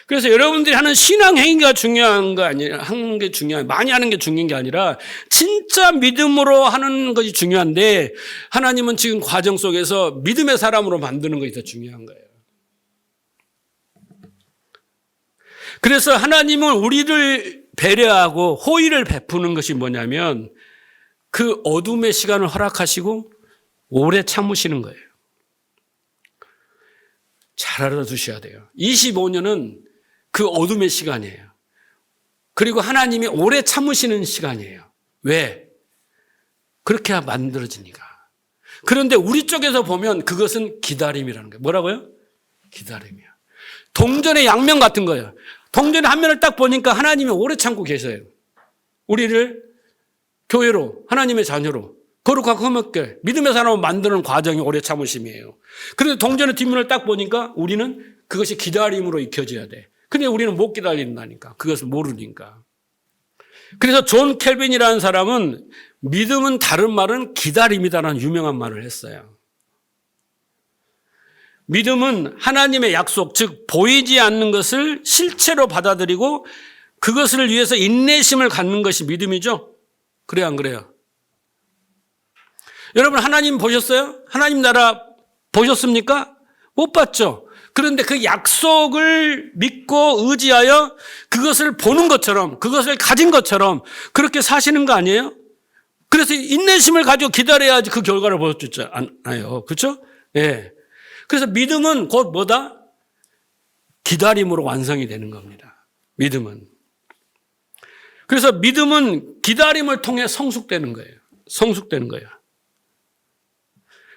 그래서 여러분들이 하는 신앙 행위가 중요한 거 아니라 하는 게 많이 하는 게 중요한 게 아니라 진짜 믿음으로 하는 것이 중요한데 하나님은 지금 과정 속에서 믿음의 사람으로 만드는 것이 더 중요한 거예요. 그래서 하나님은 우리를 배려하고 호의를 베푸는 것이 뭐냐면 그 어둠의 시간을 허락하시고 오래 참으시는 거예요. 잘 알아두셔야 돼요. 25년은 그 어둠의 시간이에요. 그리고 하나님이 오래 참으시는 시간이에요. 왜? 그렇게 만들어지니까. 그런데 우리 쪽에서 보면 그것은 기다림이라는 거예요. 뭐라고요? 기다림이야. 동전의 양면 같은 거예요. 동전의 한 면을 딱 보니까 하나님이 오래 참고 계세요. 우리를 교회로, 하나님의 자녀로, 거룩하고 흠없게 믿음의 사람을 만드는 과정이 오래 참으심이에요. 그런데 동전의 뒷면을 딱 보니까 우리는 그것이 기다림으로 익혀져야 돼. 근데 우리는 못 기다린다니까. 그것을 모르니까. 그래서 존 켈빈이라는 사람은 믿음은 다른 말은 기다림이다라는 유명한 말을 했어요. 믿음은 하나님의 약속, 즉 보이지 않는 것을 실체로 받아들이고 그것을 위해서 인내심을 갖는 것이 믿음이죠. 그래요, 안 그래요? 여러분 하나님 보셨어요? 하나님 나라 보셨습니까? 못 봤죠. 그런데 그 약속을 믿고 의지하여 그것을 보는 것처럼 그것을 가진 것처럼 그렇게 사시는 거 아니에요? 그래서 인내심을 가지고 기다려야지 그 결과를 볼 수 있지 않아요. 그렇죠? 예. 그래서 믿음은 곧 뭐다? 기다림으로 완성이 되는 겁니다. 믿음은. 그래서 믿음은 기다림을 통해 성숙되는 거예요. 성숙되는 거예요.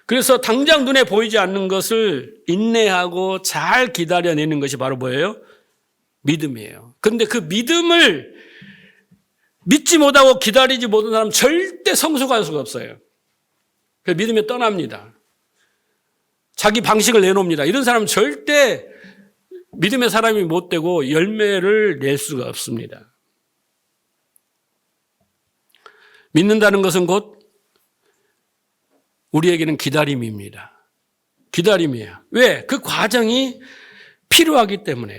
그래서 당장 눈에 보이지 않는 것을 인내하고 잘 기다려내는 것이 바로 뭐예요? 믿음이에요. 그런데 그 믿음을 믿지 못하고 기다리지 못한 사람은 절대 성숙할 수가 없어요. 그래서 믿음에 떠납니다. 자기 방식을 내놓습니다. 이런 사람은 절대 믿음의 사람이 못 되고 열매를 낼 수가 없습니다. 믿는다는 것은 곧 우리에게는 기다림입니다. 기다림이에요. 왜? 그 과정이 필요하기 때문에.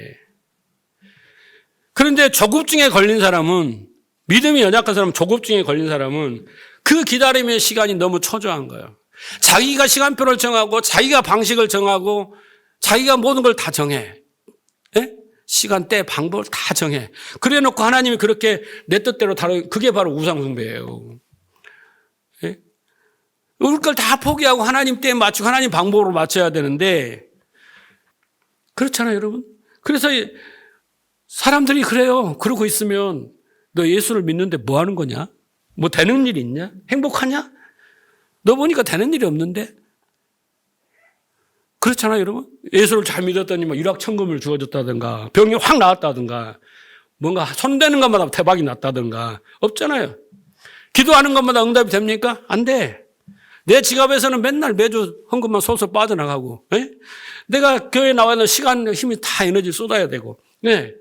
그런데 조급증에 걸린 사람은, 믿음이 연약한 사람, 조급증에 걸린 사람은 그 기다림의 시간이 너무 초조한 거예요. 자기가 시간표를 정하고 자기가 방식을 정하고 자기가 모든 걸 다 정해. 예? 시간대, 방법을 다 정해. 그래 놓고 하나님이 그렇게 내 뜻대로 다루는, 그게 바로 우상숭배예요. 예? 우리 걸 다 포기하고 하나님 때에 맞추고 하나님 방법으로 맞춰야 되는데 그렇잖아요, 여러분. 그래서 사람들이 그래요. 그러고 있으면 너 예수를 믿는데 뭐 하는 거냐? 뭐 되는 일이 있냐? 행복하냐? 너 보니까 되는 일이 없는데? 그렇잖아요, 여러분. 예수를 잘 믿었더니 뭐 일확천금을 주어줬다든가 병이 확 나았다든가 뭔가 손대는 것마다 대박이 났다든가 없잖아요. 기도하는 것마다 응답이 됩니까? 안 돼. 내 지갑에서는 맨날 매주 헌금만 솔솔 빠져나가고, 예? 내가 교회에 나와서 시간, 힘이 다 에너지 쏟아야 되고, 예?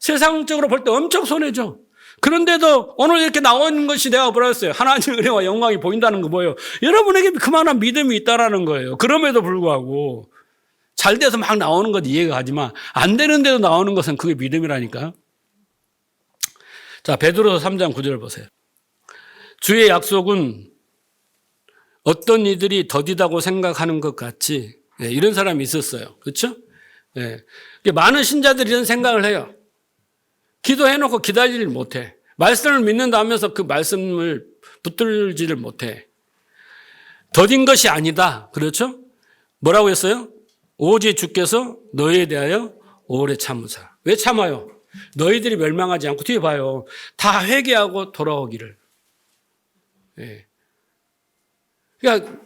세상적으로 볼 때 엄청 손해죠. 그런데도 오늘 이렇게 나오는 것이 내가 뭐라 했어요? 하나님의 은혜와 영광이 보인다는 거 뭐예요? 여러분에게 그만한 믿음이 있다라는 거예요. 그럼에도 불구하고 잘 돼서 막 나오는 것 이해가 가지만 안 되는데도 나오는 것은 그게 믿음이라니까요. 자, 베드로서 3장 9절 보세요. 주의 약속은 어떤 이들이 더디다고 생각하는 것 같이 이런 사람이 있었어요. 그렇죠? 많은 신자들이 이런 생각을 해요. 기도해놓고 기다리질 못해. 말씀을 믿는다 하면서 그 말씀을 붙들지를 못해. 더딘 것이 아니다. 그렇죠? 뭐라고 했어요? 오직 주께서 너희에 대하여 오래 참으사. 왜 참아요? 너희들이 멸망하지 않고 뒤에 봐요. 다 회개하고 돌아오기를. 그러니까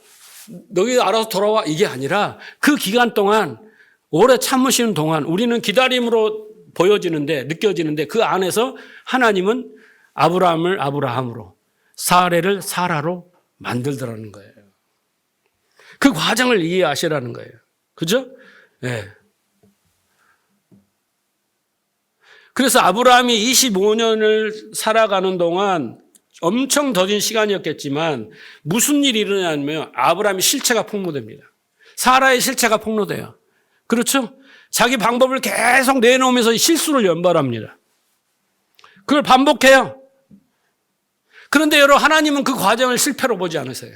너희 알아서 돌아와 이게 아니라 그 기간 동안 오래 참으시는 동안 우리는 기다림으로 보여지는데 느껴지는데 그 안에서 하나님은 아브라함을 아브라함으로 사레를 사라로 만들더라는 거예요. 그 과정을 이해하시라는 거예요. 그죠? 네. 그래서 아브라함이 25년을 살아가는 동안 엄청 더딘 시간이었겠지만 무슨 일이 일어나냐면 아브라함의 실체가 폭로됩니다. 사라의 실체가 폭로돼요. 그렇죠? 자기 방법을 계속 내놓으면서 실수를 연발합니다. 그걸 반복해요. 그런데 여러분 하나님은 그 과정을 실패로 보지 않으세요.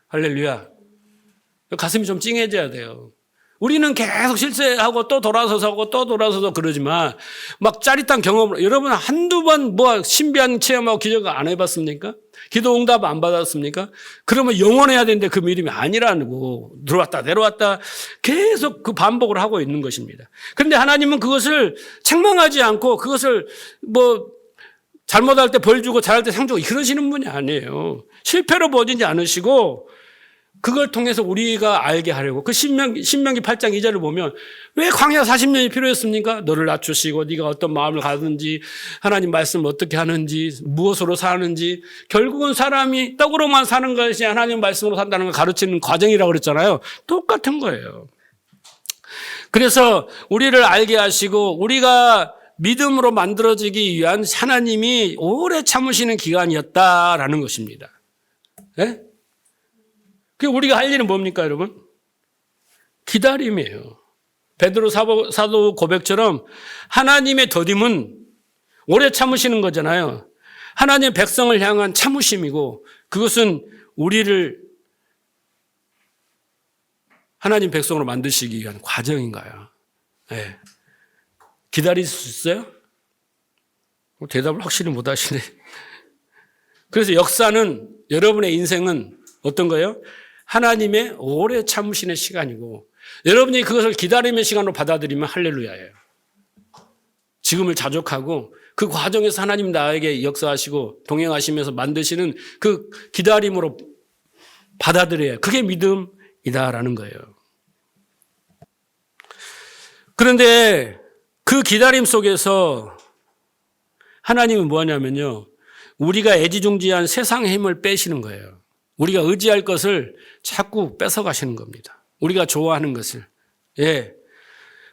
할렐루야. 가슴이 좀 찡해져야 돼요. 우리는 계속 실패하고 또 돌아서서 하고 또 돌아서서 그러지만 막 짜릿한 경험을 여러분 한두 번 뭐 신비한 체험하고 기적을 안 해봤습니까? 기도 응답 안 받았습니까? 그러면 영원해야 되는데 그 믿음이 아니라고 들어왔다 내려왔다 계속 그 반복을 하고 있는 것입니다. 그런데 하나님은 그것을 책망하지 않고 그것을 뭐 잘못할 때 벌 주고 잘할 때 상 주고 그러시는 분이 아니에요. 실패로 보지 않으시고 그걸 통해서 우리가 알게 하려고 그 신명기 8장 2절을 보면 왜 광야 40년이 필요했습니까? 너를 낮추시고 네가 어떤 마음을 가든지 하나님 말씀을 어떻게 하는지 무엇으로 사는지 결국은 사람이 떡으로만 사는 것이 하나님 말씀으로 산다는 걸 가르치는 과정이라고 그랬잖아요. 똑같은 거예요. 그래서 우리를 알게 하시고 우리가 믿음으로 만들어지기 위한 하나님이 오래 참으시는 기간이었다라는 것입니다. 네? 우리가 할 일은 뭡니까, 여러분? 기다림이에요. 베드로 사도 고백처럼 하나님의 더딤은 오래 참으시는 거잖아요. 하나님의 백성을 향한 참으심이고 그것은 우리를 하나님 백성으로 만드시기 위한 과정인가요? 네. 기다릴 수 있어요? 대답을 확실히 못 하시네. 그래서 역사는 여러분의 인생은 어떤 거예요? 하나님의 오래 참으시는 시간이고 여러분이 그것을 기다림의 시간으로 받아들이면 할렐루야예요. 지금을 자족하고 그 과정에서 하나님 나에게 역사하시고 동행하시면서 만드시는 그 기다림으로 받아들여야 그게 믿음이다라는 거예요. 그런데 그 기다림 속에서 하나님은 뭐냐면요. 우리가 애지중지한 세상의 힘을 빼시는 거예요. 우리가 의지할 것을 자꾸 뺏어가시는 겁니다. 우리가 좋아하는 것을. 예.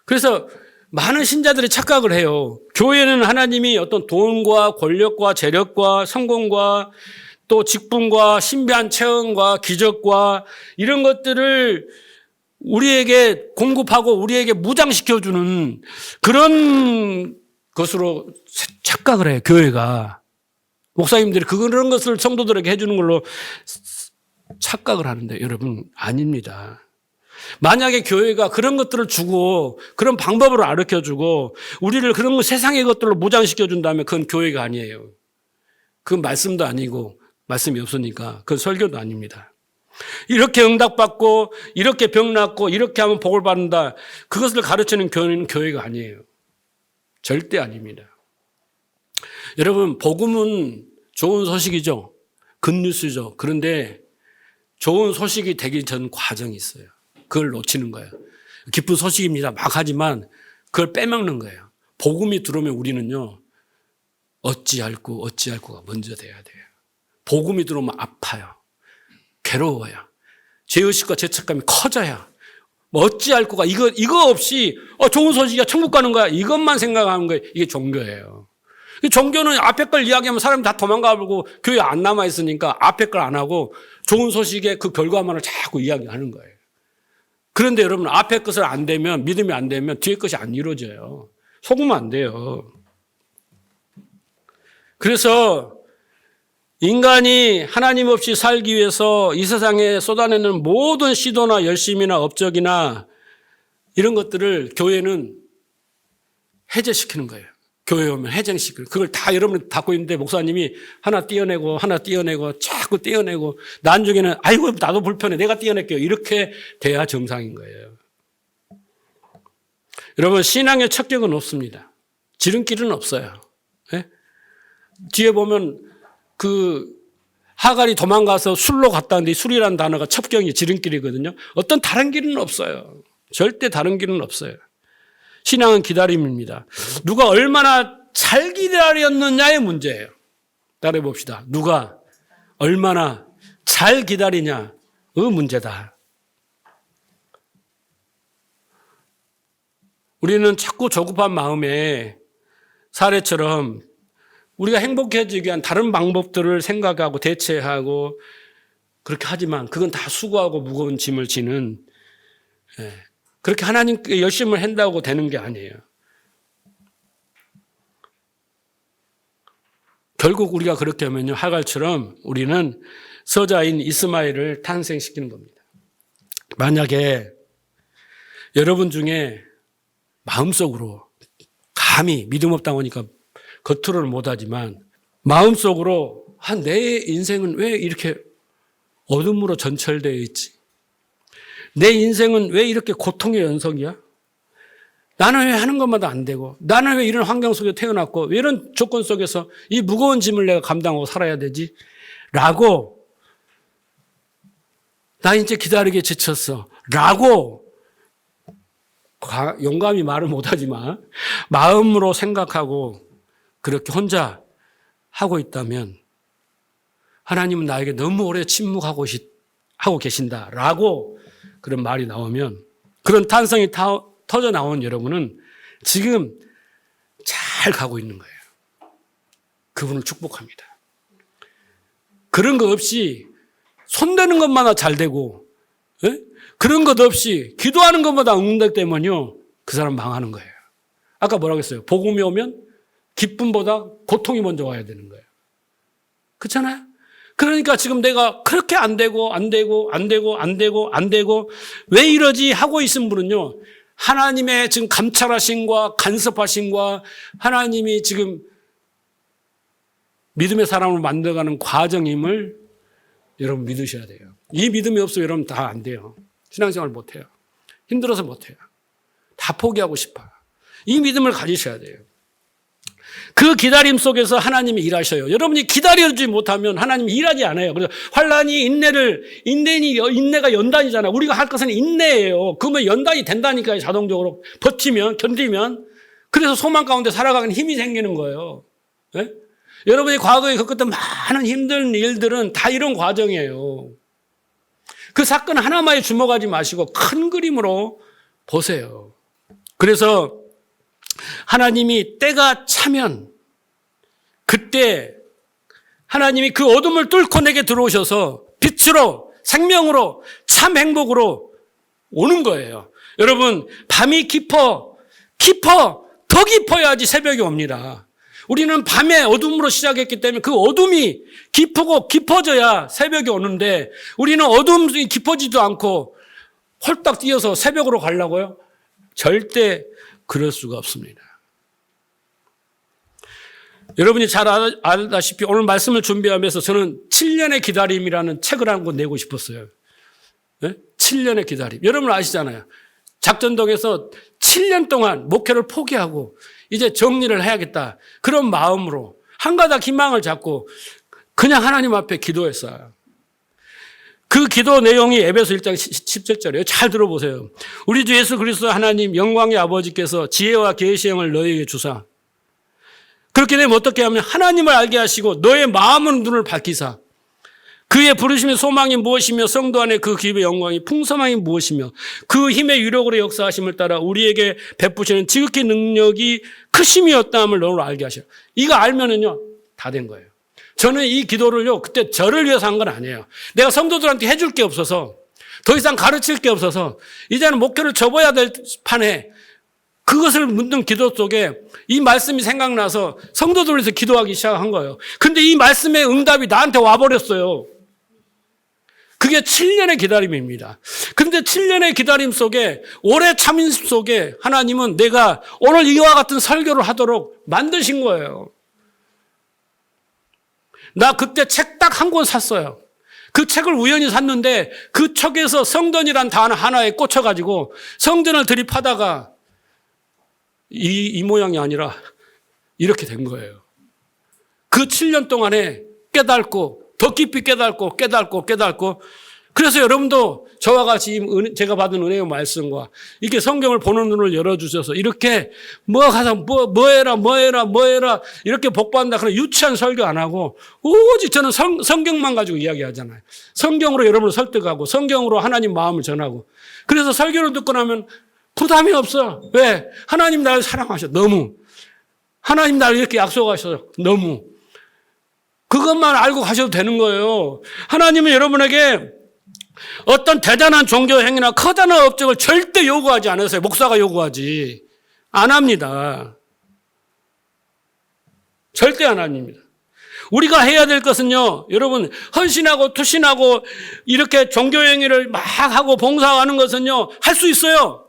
그래서 많은 신자들이 착각을 해요. 교회는 하나님이 어떤 돈과 권력과 재력과 성공과 또 직분과 신비한 체험과 기적과 이런 것들을 우리에게 공급하고 우리에게 무장시켜주는 그런 것으로 착각을 해요. 교회가. 목사님들이 그런 것을 성도들에게 해주는 걸로 착각을 하는데 여러분 아닙니다. 만약에 교회가 그런 것들을 주고 그런 방법으로 가르쳐주고 우리를 그런 거 세상의 것들로 무장시켜준다면 그건 교회가 아니에요. 그건 말씀도 아니고 말씀이 없으니까 그건 설교도 아닙니다. 이렇게 응답받고 이렇게 병 낫고 이렇게 하면 복을 받는다. 그것을 가르치는 교회는 교회가 아니에요. 절대 아닙니다. 여러분 복음은 좋은 소식이죠. 굿뉴스죠. 그런데 좋은 소식이 되기 전 과정이 있어요. 그걸 놓치는 거예요. 기쁜 소식입니다. 막 하지만 그걸 빼먹는 거예요. 복음이 들어오면 우리는요. 어찌할구가 먼저 돼야 돼요. 복음이 들어오면 아파요. 괴로워요. 죄의식과 죄책감이 커져야 뭐 어찌할 거가 이거 없이 좋은 소식이야 천국 가는 거야 이것만 생각하는 거예요. 이게 종교예요. 이 종교는 앞에 걸 이야기하면 사람이 다 도망가고 교회 안 남아 있으니까 앞에 걸 안 하고 좋은 소식의 그 결과만을 자꾸 이야기하는 거예요. 그런데 여러분 앞에 것을 안 되면 믿음이 안 되면 뒤에 것이 안 이루어져요. 속으면 안 돼요. 그래서 인간이 하나님 없이 살기 위해서 이 세상에 쏟아내는 모든 시도나 열심이나 업적이나 이런 것들을 교회는 해제시키는 거예요. 교회 오면 해제시키는 그걸 다 여러분이 갖고 있는데 목사님이 하나 떼어내고 자꾸 떼어내고 나중에는 아이고 나도 불편해 내가 떼어낼게요. 이렇게 돼야 정상인 거예요. 여러분 신앙의 척격은 없습니다. 지름길은 없어요. 네? 뒤에 보면 그 하갈이 도망가서 술로 갔다는데 술이라는 단어가 첩경이 지름길이거든요. 어떤 다른 길은 없어요. 절대 다른 길은 없어요. 신앙은 기다림입니다. 누가 얼마나 잘 기다렸느냐의 문제예요. 따라해 봅시다. 누가 얼마나 잘 기다리냐의 문제다. 우리는 자꾸 조급한 마음에 사례처럼 우리가 행복해지기 위한 다른 방법들을 생각하고 대체하고 그렇게 하지만 그건 다 수고하고 무거운 짐을 지는 그렇게 하나님께 열심을 한다고 되는 게 아니에요. 결국 우리가 그렇게 하면요. 하갈처럼 우리는 서자인 이스마엘을 탄생시키는 겁니다. 만약에 여러분 중에 마음속으로 감히 믿음 없다고 하니까 겉으로는 못하지만 마음속으로 내 인생은 왜 이렇게 어둠으로 전철되어 있지? 내 인생은 왜 이렇게 고통의 연속이야? 나는 왜 하는 것마다 안 되고 나는 왜 이런 환경 속에 태어났고 왜 이런 조건 속에서 이 무거운 짐을 내가 감당하고 살아야 되지? 라고 나 이제 기다리기에 지쳤어 라고 용감히 말을 못하지만 마음으로 생각하고 그렇게 혼자 하고 있다면 하나님은 나에게 너무 오래 침묵하고 계신다라고 그런 말이 나오면 그런 탄성이 터져 나온 여러분은 지금 잘 가고 있는 거예요. 그분을 축복합니다. 그런 거 없이 손대는 것마다 잘 되고 그런 것 없이 기도하는 것마다 응답 때문에요. 그 사람 망하는 거예요. 아까 뭐라고 했어요? 복음이 오면 기쁨보다 고통이 먼저 와야 되는 거예요. 그렇잖아요? 그러니까 지금 내가 그렇게 안 되고 왜 이러지 하고 있은 분은요. 하나님의 지금 감찰하심과 간섭하심과 하나님이 지금 믿음의 사람을 만들어가는 과정임을 여러분 믿으셔야 돼요. 이 믿음이 없으면 여러분 다 안 돼요. 신앙생활 못해요. 힘들어서 못해요. 다 포기하고 싶어요. 이 믿음을 가지셔야 돼요. 그 기다림 속에서 하나님이 일하셔요. 여러분이 기다려주지 못하면 하나님이 일하지 않아요. 그래서 환란이 인내가 연단이잖아요. 우리가 할 것은 인내예요. 그러면 연단이 된다니까요. 자동적으로 버티면 견디면 그래서 소망 가운데 살아가는 힘이 생기는 거예요. 네? 여러분이 과거에 겪었던 많은 힘든 일들은 다 이런 과정이에요. 그 사건 하나만에 주목하지 마시고 큰 그림으로 보세요. 그래서 하나님이 때가 차면 그때 하나님이 그 어둠을 뚫고 내게 들어오셔서 빛으로 생명으로 참 행복으로 오는 거예요. 여러분 밤이 더 깊어야지 새벽이 옵니다. 우리는 밤에 어둠으로 시작했기 때문에 그 어둠이 깊고 깊어져야 새벽이 오는데 우리는 어둠이 깊어지도 않고 홀딱 뛰어서 새벽으로 가려고요? 절대 그럴 수가 없습니다. 여러분이 잘 알다시피 오늘 말씀을 준비하면서 저는 7년의 기다림이라는 책을 한 권 내고 싶었어요. 네? 7년의 기다림. 여러분 아시잖아요. 작전동에서 7년 동안 목회를 포기하고 이제 정리를 해야겠다. 그런 마음으로 한 가닥 희망을 잡고 그냥 하나님 앞에 기도했어요. 그 기도 내용이 에베소 1장 17절이에요. 잘 들어보세요. 우리 주 예수 그리스도 하나님 영광의 아버지께서 지혜와 계시의 영을 너희에게 주사 그렇게 되면 어떻게 하면 하나님을 알게 하시고 너의 마음의 눈을 밝히사 그의 부르심의 소망이 무엇이며 성도 안에 그 기업의 영광이 풍성함이 무엇이며 그 힘의 유력으로 역사하심을 따라 우리에게 베푸시는 지극히 능력이 크심이었다함을 너로 알게 하시라. 이거 알면은요 다 된 거예요. 저는 이 기도를요 그때 저를 위해서 한 건 아니에요. 내가 성도들한테 해줄 게 없어서 더 이상 가르칠 게 없어서 이제는 목표를 접어야 될 판에 그것을 묻는 기도 속에 이 말씀이 생각나서 성도들을 위해서 기도하기 시작한 거예요. 근데 이 말씀의 응답이 나한테 와버렸어요. 그게 7년의 기다림입니다. 근데 7년의 기다림 속에 오래 참임 속에 하나님은 내가 오늘 이와 같은 설교를 하도록 만드신 거예요. 나 그때 책 딱 한 권 샀어요. 그 책을 우연히 샀는데 그 책에서 성전이란 단어 하나에 꽂혀가지고 성전을 들이파다가 이 모양이 아니라 이렇게 된 거예요. 그 7년 동안에 깨닫고 더 깊이 깨닫고 그래서 여러분도 저와 같이 제가 받은 은혜의 말씀과 이렇게 성경을 보는 눈을 열어주셔서 이렇게 뭐 해라 이렇게 복받는다 그런 유치한 설교 안 하고 오직 저는 성경만 가지고 이야기하잖아요. 성경으로 여러분을 설득하고 성경으로 하나님 마음을 전하고 그래서 설교를 듣고 나면 부담이 없어. 왜? 하나님 나를 사랑하셔. 너무. 하나님 나를 이렇게 약속하셔. 너무. 그것만 알고 가셔도 되는 거예요. 하나님은 여러분에게 어떤 대단한 종교 행위나 커다란 업적을 절대 요구하지 않으세요. 목사가 요구하지. 안 합니다. 절대 안 합니다. 우리가 해야 될 것은요, 여러분, 헌신하고 투신하고 이렇게 종교 행위를 막 하고 봉사하는 것은요, 할 수 있어요.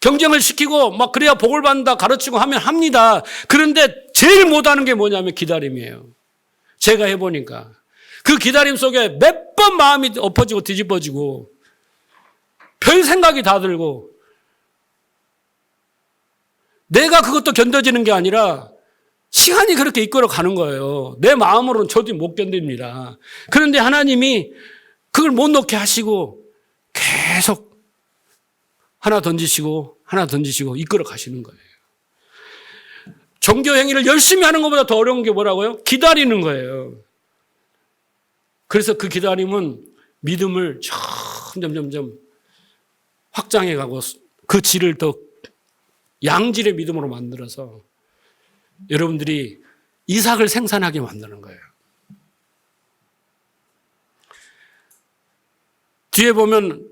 경쟁을 시키고 막 그래야 복을 받는다 가르치고 하면 합니다. 그런데 제일 못하는 게 뭐냐면 기다림이에요. 제가 해보니까 그 기다림 속에 몇 번 마음이 엎어지고 뒤집어지고 별 생각이 다 들고 내가 그것도 견뎌지는 게 아니라 시간이 그렇게 이끌어 가는 거예요. 내 마음으로는 저도 못 견딥니다. 그런데 하나님이 그걸 못 놓게 하시고 계속 하나 던지시고 이끌어 가시는 거예요. 종교 행위를 열심히 하는 것보다 더 어려운 게 뭐라고요? 기다리는 거예요. 그래서 그 기다림은 믿음을 점점 확장해 가고 그 질을 더 양질의 믿음으로 만들어서 여러분들이 이삭을 생산하게 만드는 거예요. 뒤에 보면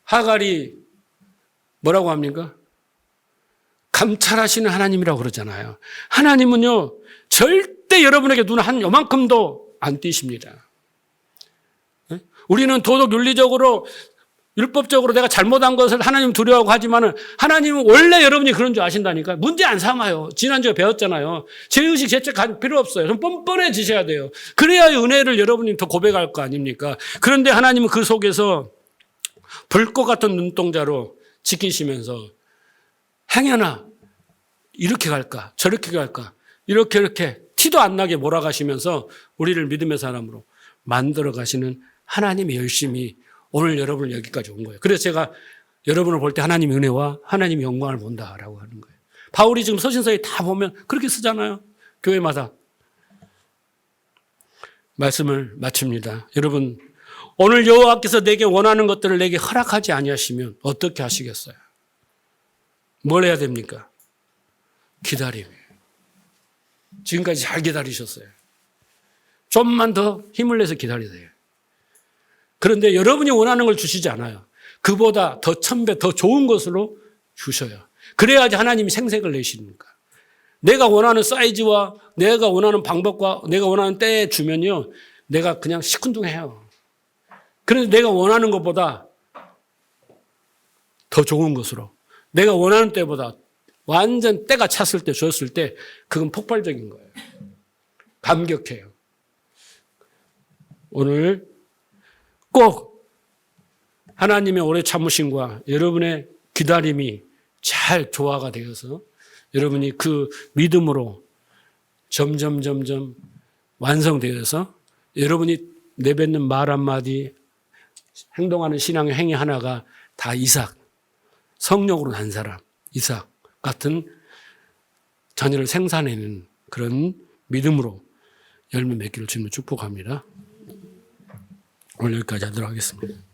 하갈이 뭐라고 합니까? 감찰하시는 하나님이라고 그러잖아요. 하나님은요, 절대 여러분에게 눈 한 요만큼도 안 띄십니다. 우리는 도덕 윤리적으로, 율법적으로 내가 잘못한 것을 하나님 두려워하고 하지만은 하나님은 원래 여러분이 그런 줄 아신다니까. 문제 안 삼아요. 지난주에 배웠잖아요. 죄의식, 죄책 할 필요 없어요. 좀 뻔뻔해지셔야 돼요. 그래야 은혜를 여러분이 더 고백할 거 아닙니까? 그런데 하나님은 그 속에서 불꽃 같은 눈동자로 지키시면서 행여나 이렇게 갈까 저렇게 갈까 이렇게 티도 안 나게 몰아가시면서 우리를 믿음의 사람으로 만들어 가시는 하나님의 열심이 오늘 여러분을 여기까지 온 거예요. 그래서 제가 여러분을 볼 때 하나님의 은혜와 하나님의 영광을 본다라고 하는 거예요. 바울이 지금 서신서에 다 보면 그렇게 쓰잖아요. 교회마다. 말씀을 마칩니다. 여러분, 오늘 여호와께서 내게 원하는 것들을 내게 허락하지 아니하시면 어떻게 하시겠어요? 뭘 해야 됩니까? 기다림이에요. 지금까지 잘 기다리셨어요. 좀만 더 힘을 내서 기다리세요. 그런데 여러분이 원하는 걸 주시지 않아요. 그보다 더 1000배 더 좋은 것으로 주셔요. 그래야지 하나님이 생색을 내시니까. 내가 원하는 사이즈와 내가 원하는 방법과 내가 원하는 때에 주면요, 내가 그냥 시큰둥해요. 그런데 내가 원하는 것보다 더 좋은 것으로, 내가 원하는 때보다 완전 때가 찼을 때 줬을 때 그건 폭발적인 거예요. 감격해요. 오늘 꼭 하나님의 오래 참으심과 여러분의 기다림이 잘 조화가 되어서 여러분이 그 믿음으로 점점 완성되어서 여러분이 내뱉는 말 한마디, 행동하는 신앙의 행위 하나가 다 이삭, 성령으로 난 사람, 이삭 같은 자녀를 생산해내는 그런 믿음으로 열매 맺기를 주님을 축복합니다. 오늘 여기까지 하도록 하겠습니다.